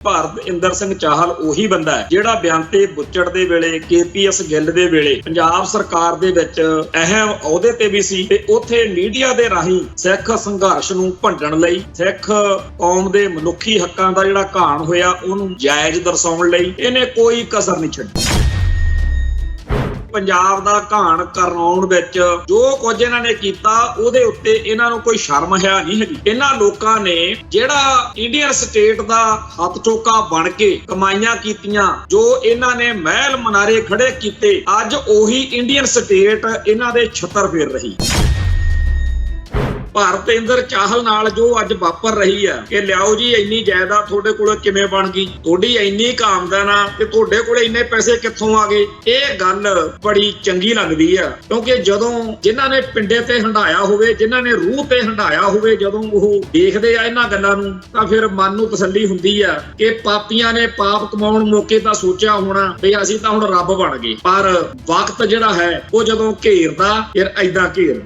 ਭਾਰਤ ਇੰਦਰ ਸਿੰਘ ਚਾਹਲ ਉਹੀ ਬੰਦਾ ਹੈ ਜਿਹੜਾ ਬਿਆੰਤੇ ਬੁੱਚੜ ਦੇ ਵੇਲੇ KPS ਗਿੱਲ ਦੇ ਵੇਲੇ ਪੰਜਾਬ ਸਰਕਾਰ ਦੇ ਵਿੱਚ ਅਹਿਮ ਅਹੁਦੇ ਤੇ ਵੀ ਸੀ ਤੇ ਉੱਥੇ ਮੀਡੀਆ ਦੇ ਰਾਹੀਂ ਸਿੱਖ ਸੰਘਰਸ਼ ਨੂੰ ਭੰਡਣ ਲਈ ਸਿੱਖ ਕੌਮ ਦੇ ਮਨੁੱਖੀ ਹੱਕਾਂ ਦਾ ਜਿਹੜਾ ਘਾਣ ਹੋਇਆ ਉਹਨੂੰ ਜਾਇਜ਼ ਦਰਸਾਉਣ ਲਈ ਇਹਨੇ ਕੋਈ ਕਸਰ ਨਹੀਂ ਛੱਡੀ। ਪੰਜਾਬ ਦਾ ਘਾਣ ਕਰਵਾਉਣ ਵਿੱਚ ਜੋ ਕੁਝ ਇਹਨਾਂ ਨੇ ਕੀਤਾ ਉਹਦੇ ਉੱਤੇ ਇਹਨਾਂ ਨੂੰ ਕੋਈ ਸ਼ਰਮ ਹੈ ਨਹੀਂ ਹੈਗੀ। ਇਹਨਾਂ ਲੋਕਾਂ ਨੇ ਜਿਹੜਾ ਇੰਡੀਅਨ ਸਟੇਟ ਦਾ ਹੱਥ ਚੋਕਾ ਬਣ ਕੇ ਕਮਾਈਆਂ ਕੀਤੀਆਂ, ਜੋ ਇਹਨਾਂ ਨੇ ਮਹਿਲ ਮਨਾਰੇ ਖੜੇ ਕੀਤੇ, ਅੱਜ ਉਹੀ ਇੰਡੀਅਨ ਸਟੇਟ ਇਹਨਾਂ ਦੇ ਛੱਤਰ ਫੇਰ ਰਹੀ। ਭਾਰਤ ਇੰਦਰ ਚਾਹਲ ਨਾਲ ਜੋ ਅੱਜ ਵਾਪਰ ਰਹੀ ਆ ਕਿ ਲਿਆਓ ਜੀ ਇੰਨੀ ਜਾਇਦਾਦ ਤੁਹਾਡੇ ਕੋਲ ਕਿਵੇਂ ਬਣ ਗਈ, ਤੁਹਾਡੀ ਇੰਨੀ ਆਮਦਨ ਆ ਤੇ ਤੁਹਾਡੇ ਕੋਲ ਇੰਨੇ ਪੈਸੇ ਕਿੱਥੋਂ ਆ ਗਏ, ਇਹ ਗੱਲ ਬੜੀ ਚੰਗੀ ਲੱਗਦੀ ਆ। ਕਿਉਂਕਿ ਜਦੋਂ ਜਿਨ੍ਹਾਂ ਨੇ ਪਿੰਡੇ ਤੇ ਹੰਡਾਇਆ ਹੋਵੇ, ਜਿਨ੍ਹਾਂ ਨੇ ਰੂਹ ਤੇ ਹੰਡਾਇਆ ਹੋਵੇ, ਜਦੋਂ ਉਹ ਦੇਖਦੇ ਆ ਇਹਨਾਂ ਗੱਲਾਂ ਨੂੰ ਤਾਂ ਫਿਰ ਮਨ ਨੂੰ ਤਸੱਲੀ ਹੁੰਦੀ ਆ ਕਿ ਪਾਪੀਆਂ ਨੇ ਪਾਪ ਕਮਾਉਣ ਮੌਕੇ ਤਾਂ ਸੋਚਿਆ ਹੋਣਾ ਵੀ ਅਸੀਂ ਤਾਂ ਹੁਣ ਰੱਬ ਬਣ ਗਏ, ਪਰ ਵਕਤ ਜਿਹੜਾ ਹੈ ਉਹ ਜਦੋਂ ਘੇਰਦਾ ਫਿਰ ਏਦਾਂ ਘੇਰ।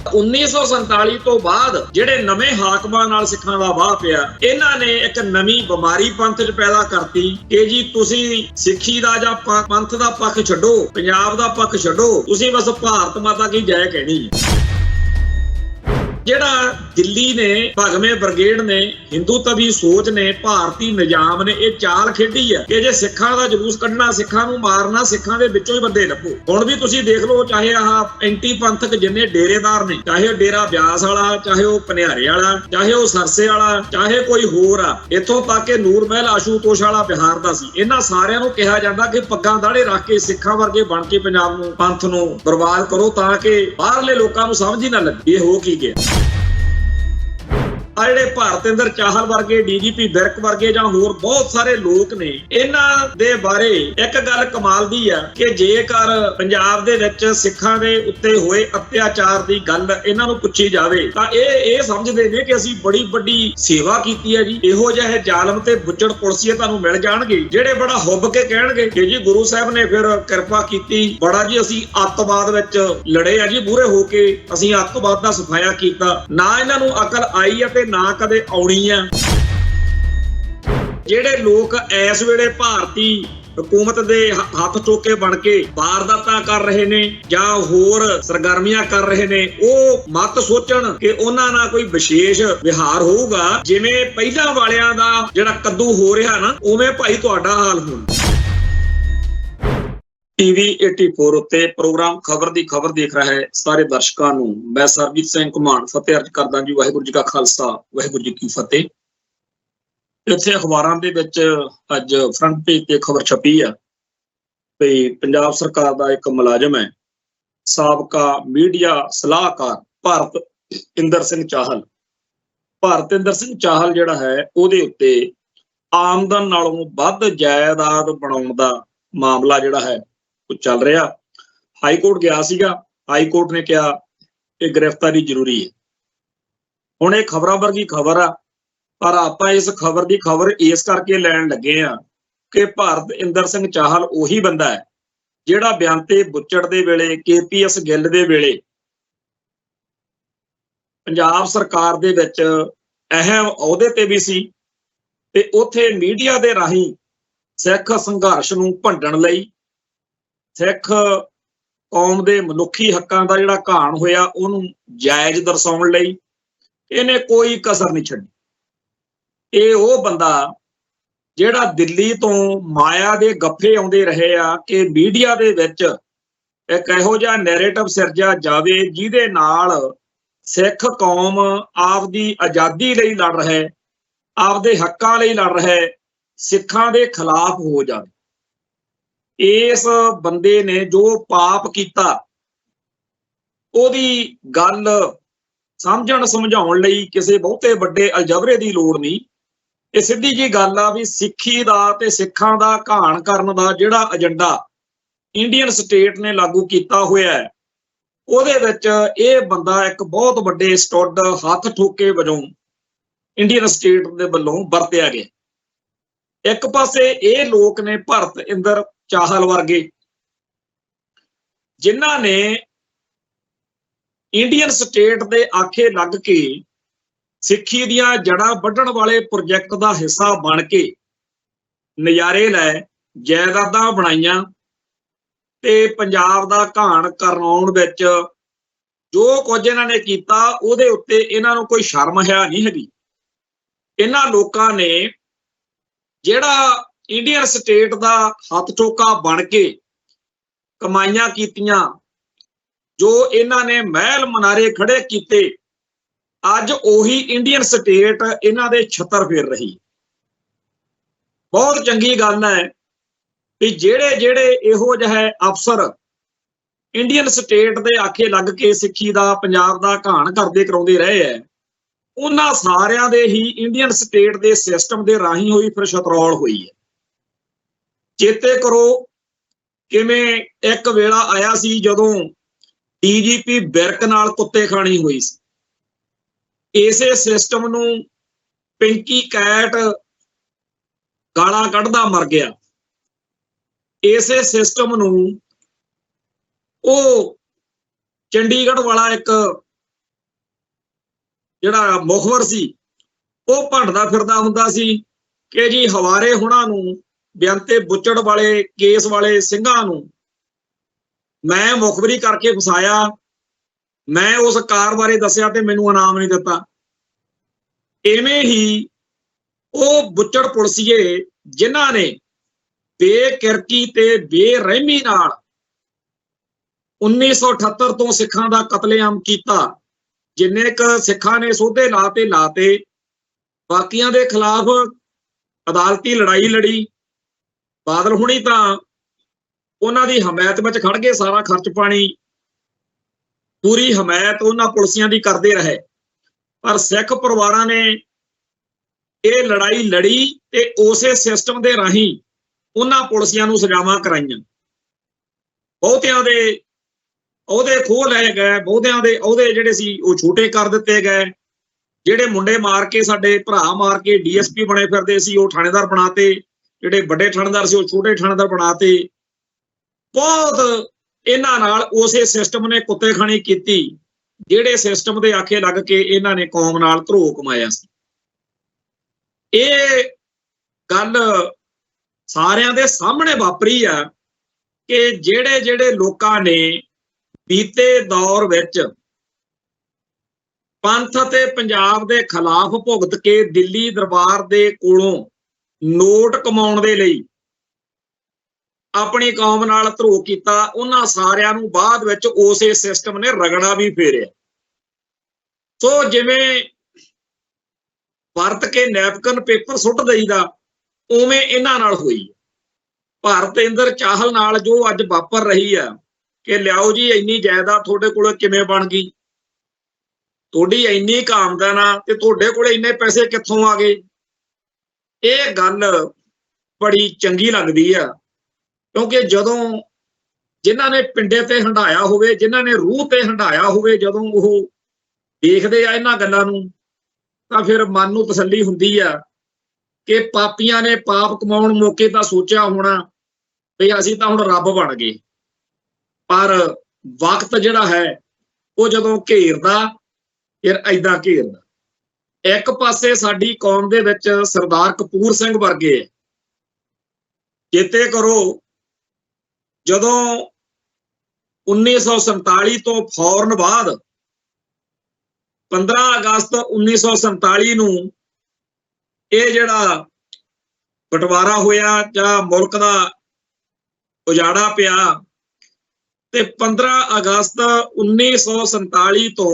1947 ਤੋਂ ਬਾਅਦ ਜਿਹੜੇ ਨਵੇਂ ਹਾਕਮਾਂ ਨਾਲ ਸਿੱਖਾਂ ਦਾ ਵਾਹ ਪਿਆ, ਇਹਨਾਂ ਨੇ ਇੱਕ ਨਵੀਂ ਬਿਮਾਰੀ ਪੰਥ 'ਚ ਪੈਦਾ ਕਰਤੀ ਕਿ ਜੀ ਤੁਸੀਂ ਸਿੱਖੀ ਦਾ ਜਾਂ ਪੰਥ ਦਾ ਪੱਖ ਛੱਡੋ, ਪੰਜਾਬ ਦਾ ਪੱਖ ਛੱਡੋ, ਤੁਸੀਂ ਬਸ ਭਾਰਤ ਮਾਤਾ ਕੀ ਜੈ ਕਹਿਣੀ ਹੈ। ਜਿਹੜਾ ਦਿੱਲੀ ਨੇ ਭਗਵੇਂ ਬ੍ਰਿਗੇਡ ਨੇ, ਹਿੰਦੂ ਤਵੀ ਸੋਚ ਨੇ, ਭਾਰਤੀ ਨਿਜ਼ਾਮ ਨੇ ਇਹ ਚਾਲ ਖੇਡੀ ਆ ਕਿ ਜੇ ਸਿੱਖਾਂ ਦਾ ਜਲੂਸ ਕੱਢਣਾ, ਸਿੱਖਾਂ ਨੂੰ ਮਾਰਨਾ, ਸਿੱਖਾਂ ਦੇ ਵਿੱਚੋਂ ਹੀ ਬੰਦੇ ਲੱਭੋ। ਹੁਣ ਵੀ ਤੁਸੀਂ ਦੇਖ ਲਓ, ਚਾਹੇ ਆਹ ਐਂਟੀ ਪੰਥਕ ਜਿੰਨੇ ਡੇਰੇਦਾਰ ਨੇ, ਚਾਹੇ ਉਹ ਡੇਰਾ ਬਿਆਸ ਵਾਲਾ, ਚਾਹੇ ਉਹ ਪਨਿਆਰੇ ਵਾਲਾ, ਚਾਹੇ ਉਹ ਸਰਸੇ ਵਾਲਾ, ਚਾਹੇ ਕੋਈ ਹੋਰ ਆ, ਇੱਥੋਂ ਤੱਕ ਕਿ ਨੂਰ ਮਹਿਲ ਆਸ਼ੂਤੋਸ਼ ਵਾਲਾ ਬਿਹਾਰ ਦਾ ਸੀ, ਇਹਨਾਂ ਸਾਰਿਆਂ ਨੂੰ ਕਿਹਾ ਜਾਂਦਾ ਕਿ ਪੱਗਾਂ ਦਾੜੇ ਰੱਖ ਕੇ ਸਿੱਖਾਂ ਵਰਗੇ ਬਣ ਕੇ ਪੰਜਾਬ ਨੂੰ, ਪੰਥ ਨੂੰ ਬਰਬਾਦ ਕਰੋ ਤਾਂ ਕਿ ਬਾਹਰਲੇ ਲੋਕਾਂ ਨੂੰ ਸਮਝ ਹੀ ਨਾ ਲੱਗੇ ਇਹ ਹੋ ਕੀ ਗਿਆ। ਆ ਜਿਹੜੇ ਭਾਰਤ ਇੰਦਰ ਚਾਹਲ ਵਰਗੇ, DGP ਵਿਰਕ ਵਰਗੇ ਜਾਂ ਹੋਰ ਬਹੁਤ ਸਾਰੇ ਲੋਕ ਨੇ, ਇਹਨਾਂ ਦੇ ਬਾਰੇ ਇੱਕ ਗੱਲ ਕਮਾਲ ਦੀ ਆ ਕਿ ਜੇਕਰ ਪੰਜਾਬ ਦੇ ਵਿੱਚ ਸਿੱਖਾਂ ਦੇ ਉੱਤੇ ਹੋਏ ਅਤਿਆਚਾਰ ਦੀ ਗੱਲ ਇਹਨਾਂ ਨੂੰ ਪੁੱਛੀ ਜਾਵੇ ਤਾਂ ਇਹ ਸਮਝਦੇ ਨੇ ਕਿ ਅਸੀਂ ਬੜੀ ਵੱਡੀ ਸੇਵਾ ਕੀਤੀ ਹੈ ਜੀ। ਇਹੋ ਜਿਹੇ ਜ਼ਾਲਮ ਤੇ ਬੁੱਚੜ ਪੁਲਸੀਏ ਤੁਹਾਨੂੰ ਮਿਲ ਜਾਣਗੇ ਜਿਹੜੇ ਬੜਾ ਹੁੱਬ ਕੇ ਕਹਿਣਗੇ ਕਿ ਜੀ ਗੁਰੂ ਸਾਹਿਬ ਨੇ ਫਿਰ ਕਿਰਪਾ ਕੀਤੀ, ਬੜਾ ਜੀ ਅਸੀਂ ਅੱਤਵਾਦ ਵਿੱਚ ਲੜੇ ਆ ਜੀ, ਮੂਹਰੇ ਹੋ ਕੇ ਅਸੀਂ ਅੱਤਵਾਦ ਦਾ ਸਫਾਇਆ ਕੀਤਾ। ਨਾ ਇਹਨਾਂ ਨੂੰ ਅਕਲ ਆਈ ਆ ਤੇ ਨਾ ਕਦੇ ਆਉਣੀ ਆ। ਜਿਹੜੇ ਲੋਕ ਇਸ ਵੇਲੇ ਭਾਰਤੀ ਹਕੂਮਤ ਦੇ ਹੱਥ ਚੋਕੇ ਬਣ ਕੇ ਵਾਰਦਾਤਾਂ ਕਰ ਰਹੇ ਨੇ ਜਾਂ ਹੋਰ ਸਰਗਰਮੀਆਂ ਕਰ ਰਹੇ ਨੇ, ਉਹ ਮਤ ਸੋਚਣ ਕਿ ਉਹਨਾਂ ਨਾਲ ਕੋਈ ਵਿਸ਼ੇਸ਼ ਵਿਹਾਰ ਹੋਊਗਾ। ਜਿਵੇਂ ਪਹਿਲਾਂ ਵਾਲਿਆਂ ਦਾ ਜਿਹੜਾ ਕੱਦੂ ਹੋ ਰਿਹਾ ਨਾ, ਉਵੇਂ ਭਾਈ ਤੁਹਾਡਾ ਹਾਲ ਹੋਣਾ। TV 84 ਉੱਤੇ ਪ੍ਰੋਗਰਾਮ ਖਬਰ ਦੀ ਖਬਰ ਦੇਖ ਰਿਹਾ ਹੈ ਸਾਰੇ ਦਰਸ਼ਕਾਂ ਨੂੰ ਮੈਂ ਸਰਬਜੀਤ ਸਿੰਘ ਘੁਮਾਣ ਫਤਿਹ ਅਰਜ਼ ਕਰਦਾ ਜੀ। ਵਾਹਿਗੁਰੂ ਜੀ ਕਾ ਖਾਲਸਾ, ਵਾਹਿਗੁਰੂ ਜੀ ਕੀ ਫਤਿਹ। ਇੱਥੇ ਅਖਬਾਰਾਂ ਦੇ ਵਿੱਚ ਅੱਜ ਫਰੰਟ ਪੇਜ ਤੇ ਖਬਰ ਛਪੀ ਆ ਤੇ ਪੰਜਾਬ ਸਰਕਾਰ ਦਾ ਇੱਕ ਮੁਲਾਜ਼ਮ ਹੈ, ਸਾਬਕਾ ਮੀਡੀਆ ਸਲਾਹਕਾਰ ਭਾਰਤ ਇੰਦਰ ਸਿੰਘ ਚਾਹਲ। ਭਾਰਤ ਇੰਦਰ ਸਿੰਘ ਚਾਹਲ ਜਿਹੜਾ ਹੈ ਉਹਦੇ ਉੱਤੇ ਆਮਦਨ ਨਾਲੋਂ ਵੱਧ ਜਾਇਦਾਦ ਬਣਾਉਣ ਦਾ ਮਾਮਲਾ ਜਿਹੜਾ ਹੈ ਉਹ ਚੱਲ ਰਿਹਾ। ਹਾਈ ਕੋਰਟ ਗਿਆ ਸੀਗਾ, ਹਾਈ ਕੋਰਟ ਨੇ ਕਿਹਾ ਕਿ ਗ੍ਰਿਫਤਾਰੀ ਜ਼ਰੂਰੀ ਹੈ। ਹੁਣ ਇਹ ਖਬਰਾਂ ਵਰਗੀ ਖਬਰ ਆ, ਪਰ ਆਪਾਂ ਇਸ ਖਬਰ ਦੀ ਖਬਰ ਇਸ ਕਰਕੇ ਲੈਣ ਲੱਗੇ ਆ ਕਿ ਭਾਰਤ ਇੰਦਰ ਸਿੰਘ ਚਾਹਲ ਉਹੀ ਬੰਦਾ ਹੈ ਜਿਹੜਾ ਬਿਆੰਤੇ ਬੁੱਚੜ ਦੇ ਵੇਲੇ, KPS ਗਿੱਲ ਦੇ ਵੇਲੇ ਪੰਜਾਬ ਸਰਕਾਰ ਦੇ ਵਿੱਚ ਅਹਿਮ ਅਹੁਦੇ ਤੇ ਵੀ ਸੀ ਤੇ ਉੱਥੇ ਮੀਡੀਆ ਦੇ ਰਾਹੀਂ ਸਿੱਖ ਸੰਘਰਸ਼ ਨੂੰ ਭੰਡਣ ਲਈ, ਸਿੱਖ ਕੌਮ ਦੇ ਮਨੁੱਖੀ ਹੱਕਾਂ ਦਾ ਜਿਹੜਾ ਘਾਣ ਹੋਇਆ ਉਹਨੂੰ ਜਾਇਜ਼ ਦਰਸਾਉਣ ਲਈ ਇਹਨੇ ਕੋਈ ਕਸਰ ਨਹੀਂ ਛੱਡੀ। ਇਹ ਉਹ ਬੰਦਾ ਜਿਹੜਾ ਦਿੱਲੀ ਤੋਂ ਮਾਇਆ ਦੇ ਗੱਫੇ ਆਉਂਦੇ ਰਹੇ ਆ ਕਿ ਮੀਡੀਆ ਦੇ ਵਿੱਚ ਇੱਕ ਇਹੋ ਜਿਹਾ ਨੈਰੇਟਿਵ ਸਿਰਜਿਆ ਜਾਵੇ ਜਿਹਦੇ ਨਾਲ ਸਿੱਖ ਕੌਮ ਆਪਦੀ ਆਜ਼ਾਦੀ ਲਈ ਲੜ ਰਹੇ, ਆਪਦੇ ਹੱਕਾਂ ਲਈ ਲੜ ਰਹੇ ਸਿੱਖਾਂ ਦੇ ਖਿਲਾਫ ਹੋ ਜਾਵੇ। ਇਸ ਬੰਦੇ ਨੇ ਜੋ ਪਾਪ ਕੀਤਾ ਉਹਦੀ ਗੱਲ ਸਮਝਣ ਸਮਝਾਉਣ ਲਈ ਕਿਸੇ ਬਹੁਤੇ ਵੱਡੇ ਅਲਜਬਰੇ ਦੀ ਲੋੜ ਨਹੀਂ। ਇਹ ਸਿੱਧੀ ਜੀ ਗੱਲ ਆ ਵੀ ਸਿੱਖੀ ਦਾ ਤੇ ਸਿੱਖਾਂ ਦਾ ਘਾਣ ਕਰਨ ਦਾ ਜਿਹੜਾ ਏਜੰਡਾ ਇੰਡੀਅਨ ਸਟੇਟ ਨੇ ਲਾਗੂ ਕੀਤਾ ਹੋਇਆ ਹੈ, ਉਹਦੇ ਵਿੱਚ ਇਹ ਬੰਦਾ ਇੱਕ ਬਹੁਤ ਵੱਡੇ ਸਟੁੱਡ ਹੱਥ ਠੋਕੇ ਵਜੋਂ ਇੰਡੀਅਨ ਸਟੇਟ ਦੇ ਵੱਲੋਂ ਵਰਤਿਆ ਗਿਆ। ਇੱਕ ਪਾਸੇ ਇਹ ਲੋਕ ਨੇ ਭਾਰਤ ਇੰਦਰ ਚਾਹਲ ਵਰਗੇ ਜਿਨ੍ਹਾਂ ਨੇ ਇੰਡੀਅਨ ਸਟੇਟ ਦੇ ਆਖੇ ਲੱਗ ਕੇ सिक्खी दियां जड़ां वड्ढण वाले प्रोजेक्ट का हिस्सा बन के नज़ारे लै जायदादां बनाईयां ते पंजाब दा घाण करवाउण विच जो कुछ इन्हां ने कीता उहदे उत्ते इन्हां नूं कोई शर्म है नहीं हैगी। इन्हां लोकां ने जिहड़ा इंडियन स्टेट दा हथ ठोका बन के कमाईयां कीतियां, जो इन्हां ने महल मनारे खड़े कीते, अज ओही इंडियन स्टेट इन्हां दे छत्तर फेर रही। बहुत चंगी गल है कि जेड़े जेड़े इहो जिहे अफसर इंडियन स्टेट दे आखे लग के सिक्खी दा पंजाब दा घाण करदे कराउंदे रहे है, उन्हां सारियां दे ही इंडियन स्टेट दे सिस्टम दे राही होई फिर छतरौल हुई है। चेते करो किवें एक वेला आया सी जदों DGP बिरक नाल कुत्ते खानी हुई सी। इसे सिस्टम नूं पिंकी कैट गालां कढ़दा मर गया। इसे सिस्टम नूं ओ चंडीगढ़ वाला एक जिहड़ा मुखबर सी वो भंडदा फिरदा हुंदा सी कि जी हवारे हुणां नूं बेअंते बुचड़ वाले केस वाले ਸਿੰਘਾਂ नूं मैं मुखबरी करके फसाया, मैं उस कार बारे दस्या ते मैनूं इनाम नहीं दिता। इवें ही वो बुचड़ पुलसीए जिन्हां ने बेकिरकी ते बेरहमी नाल 1978 तो सिखां दा कतलेआम कीता, जिन्ने क सिखां ने सोधे लाते बाकियां दे खिलाफ अदालती लड़ाई लड़ी। बादल हुणी तां उन्हां दी हमायत विच खड़ गए, सारा खर्च पानी पूरी हमायत उन्हां पुलिसियां दी करदे रहे। पर सिख परिवारां ने ये लड़ाई लड़ी ते उसे सिस्टम दे राही उन्हां पुलिसियां नूं सजावां कराईयां। बहुतियां दे अहुदे खोह लै गए, बहुतियां दे अहुदे जिहड़े सी वो छोटे कर दिते गए। जिहड़े मुंडे मार के साडे भरा मार के DSP बने फिरदे सी वो थाणेदार बनाते, जिहड़े वड्डे थाणेदार सी वो छोटे थाणेदार बनाते। बहुत इन्हां नाल उसे सिस्टम ने कुत्ते खानी कीती, जिहड़े सिस्टम दे आखे लग के इन्हां ने कौम नाल धरोह कमाया सी। ये गल सारियां दे सामने वापरी आ कि जिहड़े जिहड़े लोकां ने बीते दौर विच पंथ ते पंजाब दे खिलाफ भुगत के दिल्ली दरबार दे कोलों नोट कमाउण दे लई अपनी कौम नाल धरोह कीता, उन्हां सारियां नूं बाद विच उसे सिस्टम ने रगड़ा भी फेरिया। सो जिवें वरत के नैपकिन पेपर सुट दईदा उवें इन्हां नाल होई। भारतेंद्र चाहल नाल जो अज वापर रही है कि लियाओ जी इन्नी जायदाद तुहाडे कोल किवें बन गई, तुहाडी इन्नी आमदन आ ते तुहाडे कोल इन्ने पैसे कित्थों आ गए। ये गल बड़ी चंगी लगदी आ, क्योंकि जदों जिन्हां ने पिंडे ते हंडाया होवे, जिन्हां ने रूह ते हंडाया होवे, जदों वो देखदे आ इन्हां गल्लां नूं तां फिर मन नूं तसल्ली हुंदी आ कि पापियां ने पाप कमाउण मौके तां सोचिया होना भी असीं तां हुण रब बन गए। पर वक्त जिहड़ा है वो जदों घेरदा फिर ऐदां घेरदा। एक पासे साडी कौम दे विच सरदार कपूर सिंह वर्गे, चेते करो जदों 1947 तो फौरन बाद 15 अगस्त 1947 नूं ਇਹ ਜਿਹੜਾ ਬਟਵਾਰਾ ਹੋਇਆ ਜਾਂ ਮੁਲਕ ਦਾ ਉਜਾੜਾ ਪਿਆ ਤੇ 15 ਅਗਸਤ 1947 ਤੋਂ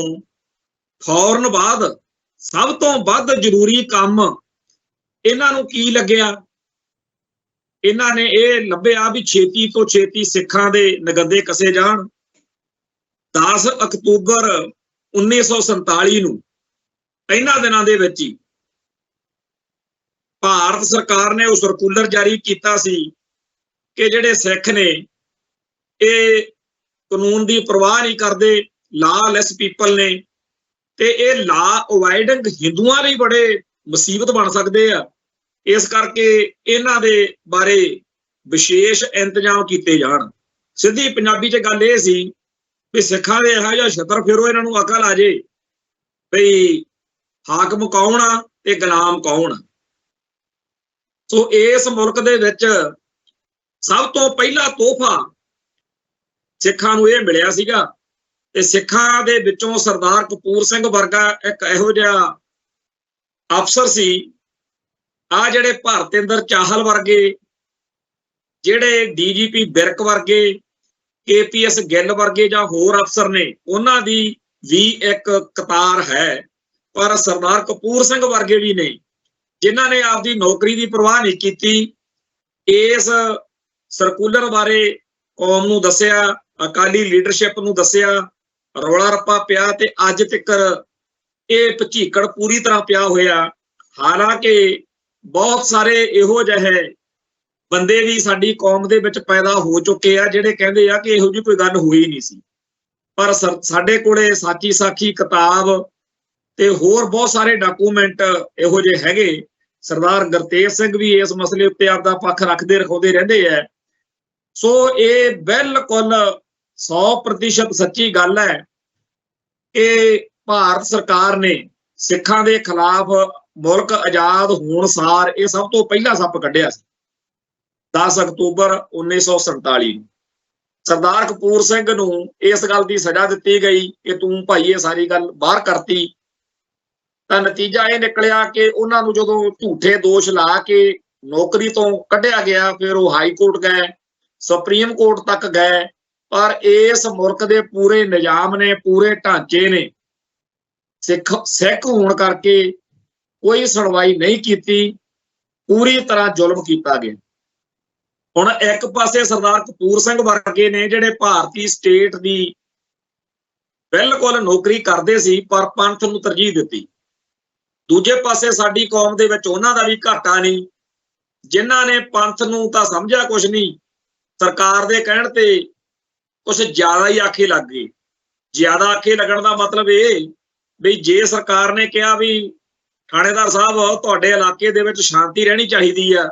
ਫੌਰਨ ਬਾਅਦ ਸਭ ਤੋਂ ਵੱਧ ਜ਼ਰੂਰੀ ਕੰਮ ਇਹਨਾਂ ਨੂੰ ਕੀ ਲੱਗਿਆ? ਇਹਨਾਂ ਨੇ ਇਹ ਲੱਭਿਆ ਵੀ ਛੇਤੀ ਤੋਂ ਛੇਤੀ ਸਿੱਖਾਂ ਦੇ ਨਗੱਦੇ ਕਸੇ ਜਾਣ। 10 ਅਕਤੂਬਰ 1947 ਨੂੰ ਇਹਨਾਂ ਦਿਨਾਂ ਦੇ ਵਿੱਚ ਹੀ ਭਾਰਤ ਸਰਕਾਰ ਨੇ ਉਹ ਸਰਕੂਲਰ ਜਾਰੀ ਕੀਤਾ ਸੀ ਕਿ ਜਿਹੜੇ ਸਿੱਖ ਨੇ ਇਹ ਕਾਨੂੰਨ ਦੀ ਪਰਵਾਹ ਨਹੀਂ ਕਰਦੇ, ਲਾਲੈਸ ਪੀਪਲ ਨੇ, ਤੇ ਇਹ ਲਾ ਅਵਾਇਡਿੰਗ ਹਿੰਦੂਆਂ ਲਈ ਬੜੇ ਮੁਸੀਬਤ ਬਣ ਸਕਦੇ ਆ। ਇਸ ਕਰਕੇ ਇਹਨਾਂ ਦੇ ਬਾਰੇ ਵਿਸ਼ੇਸ਼ ਇੰਤਜ਼ਾਮ ਕੀਤੇ ਜਾਣ। ਸਿੱਧੀ ਪੰਜਾਬੀ 'ਚ ਗੱਲ ਇਹ ਸੀ ਵੀ ਸਿੱਖਾਂ ਦੇ ਇਹੋ ਜਿਹਾ ਛਤਰ ਫਿਰੋ, ਇਹਨਾਂ ਨੂੰ ਅਕਲ ਆ ਜੇ ਬਈ ਹਾਕਮ ਕੌਣ ਆ ਤੇ ਗੁਲਾਮ ਕੌਣ ਆ। ਸੋ ਇਸ ਮੁਲਕ ਦੇ ਵਿੱਚ ਸਭ ਤੋਂ ਪਹਿਲਾ ਤੋਹਫਾ ਸਿੱਖਾਂ ਨੂੰ ਇਹ ਮਿਲਿਆ ਸੀਗਾ ਤੇ ਸਿੱਖਾਂ ਦੇ ਵਿੱਚੋਂ ਸਰਦਾਰ ਕਪੂਰ ਸਿੰਘ ਵਰਗਾ ਇੱਕ ਇਹੋ ਜਿਹਾ ਅਫਸਰ ਸੀ, ਆ ਜਿਹੜੇ ਭਰਤਿੰਦਰ ਚਾਹਲ ਵਰਗੇ, ਜਿਹੜੇ ਡੀਜੀਪੀ ਬਿਰਕ ਵਰਗੇ, ਕੇਪੀਐਸ ਗਿੱਲ ਵਰਗੇ ਜਾਂ ਹੋਰ ਅਫਸਰ ਨੇ, ਉਹਨਾਂ ਦੀ ਵੀ ਇੱਕ ਕਤਾਰ ਹੈ। ਪਰ ਸਰਦਾਰ ਕਪੂਰ ਸਿੰਘ ਵਰਗੇ ਵੀ ਨੇ ਜਿਨ੍ਹਾਂ ਨੇ ਆਪਦੀ ਨੌਕਰੀ ਦੀ ਪਰਵਾਹ ਨਹੀਂ ਕੀਤੀ, ਇਸ ਸਰਕੂਲਰ ਬਾਰੇ ਕੌਮ ਨੂੰ ਦੱਸਿਆ, ਅਕਾਲੀ ਲੀਡਰਸ਼ਿਪ ਨੂੰ ਦੱਸਿਆ, ਰੌਲਾ ਰੱਪਾ ਪਿਆ ਤੇ ਅੱਜ ਤੱਕ ਇਹ ਭਚੀਕੜ ਪੂਰੀ ਤਰ੍ਹਾਂ ਪਿਆ ਹੋਇਆ। ਹਾਲਾਂਕਿ ਬਹੁਤ ਸਾਰੇ ਇਹੋ ਜਿਹੇ ਬੰਦੇ ਵੀ ਸਾਡੀ ਕੌਮ ਦੇ ਵਿੱਚ ਪੈਦਾ ਹੋ ਚੁੱਕੇ ਆ ਜਿਹੜੇ ਕਹਿੰਦੇ ਆ ਕਿ ਇਹੋ ਜਿਹੀ ਕੋਈ ਗੱਲ ਹੋਈ ਨਹੀਂ ਸੀ, ਪਰ ਸਾਡੇ ਕੋਲੇ ਸਾਚੀ ਸਾਖੀ ਕਿਤਾਬ ਤੇ ਹੋਰ ਬਹੁਤ ਸਾਰੇ ਡਾਕੂਮੈਂਟ ਇਹੋ ਜਿਹੇ ਹੈਗੇ। ਸਰਦਾਰ ਗੁਰਤੇਜ ਸਿੰਘ ਵੀ ਇਸ ਮਸਲੇ ਉੱਤੇ ਆਪਦਾ ਪੱਖ ਰੱਖਦੇ ਰਖਾਉਂਦੇ ਰਹਿੰਦੇ ਆ। ਸੋ ਇਹ ਬਿਲਕੁਲ 100% ਸੱਚੀ ਗੱਲ ਹੈ ਕਿ ਭਾਰਤ ਸਰਕਾਰ ਨੇ ਸਿੱਖਾਂ ਦੇ ਖਿਲਾਫ ਮੁਲਕ ਆਜ਼ਾਦ ਹੋਣ ਸਾਰ ਇਹ ਸਭ ਤੋਂ ਪਹਿਲਾ ਸੱਪ ਕੱਢਿਆ ਸੀ 10 ਅਕਤੂਬਰ 1947 ਨੂੰ। ਸਰਦਾਰ ਕਪੂਰ ਸਿੰਘ ਨੂੰ ਇਸ ਗੱਲ ਦੀ ਸਜ਼ਾ ਦਿੱਤੀ ਗਈ ਕਿ ਤੂੰ ਭਾਈ ਇਹ ਸਾਰੀ ਗੱਲ ਬਾਹਰ ਕਰਤੀ। ਤਾਂ ਨਤੀਜਾ ਇਹ ਨਿਕਲਿਆ ਕਿ ਉਹਨਾਂ ਨੂੰ ਜਦੋਂ ਝੂਠੇ ਦੋਸ਼ ਲਾ ਕੇ ਨੌਕਰੀ ਤੋਂ ਕੱਢਿਆ ਗਿਆ, ਫਿਰ ਉਹ ਹਾਈ ਕੋਰਟ ਗਏ, ਸੁਪਰੀਮ ਕੋਰਟ ਤੱਕ ਗਏ, ਪਰ ਇਸ ਮੁਲਕ ਦੇ ਪੂਰੇ ਨਿਜ਼ਾਮ ਨੇ, ਪੂਰੇ ਢਾਂਚੇ ਨੇ ਸਿੱਖ ਹੋਣ ਕਰਕੇ ਕੋਈ ਸੁਣਵਾਈ ਨਹੀਂ ਕੀਤੀ, ਪੂਰੀ ਤਰ੍ਹਾਂ ਜ਼ੁਲਮ ਕੀਤਾ ਗਿਆ। ਹੁਣ ਇੱਕ ਪਾਸੇ ਸਰਦਾਰ ਕਪੂਰ ਸਿੰਘ ਵਰਗੇ ਨੇ ਜਿਹੜੇ ਭਾਰਤੀ ਸਟੇਟ ਦੀ ਬਿਲਕੁਲ ਨੌਕਰੀ ਕਰਦੇ ਸੀ ਪਰ ਪੰਥ ਨੂੰ ਤਰਜੀਹ ਦਿੱਤੀ। ਦੂਜੇ ਪਾਸੇ ਸਾਡੀ ਕੌਮ ਦੇ ਵਿੱਚ ਉਹਨਾਂ ਦਾ ਵੀ ਘਾਟਾ ਨਹੀਂ ਜਿਨ੍ਹਾਂ ਨੇ ਪੰਥ ਨੂੰ ਤਾਂ ਸਮਝਿਆ ਕੁਛ ਨਹੀਂ, ਸਰਕਾਰ ਦੇ ਕਹਿਣ ਤੇ ਕੁਛ ਜ਼ਿਆਦਾ ਹੀ ਆਖੇ ਲੱਗ ਗਏ। ਜ਼ਿਆਦਾ ਆਖੇ ਲੱਗਣ ਦਾ ਮਤਲਬ ਇਹ ਵੀ ਜੇ ਸਰਕਾਰ ਨੇ ਕਿਹਾ ਵੀ ਥਾਣੇਦਾਰ ਸਾਹਿਬ ਤੁਹਾਡੇ ਇਲਾਕੇ ਦੇ ਵਿੱਚ ਸ਼ਾਂਤੀ ਰਹਿਣੀ ਚਾਹੀਦੀ ਆ,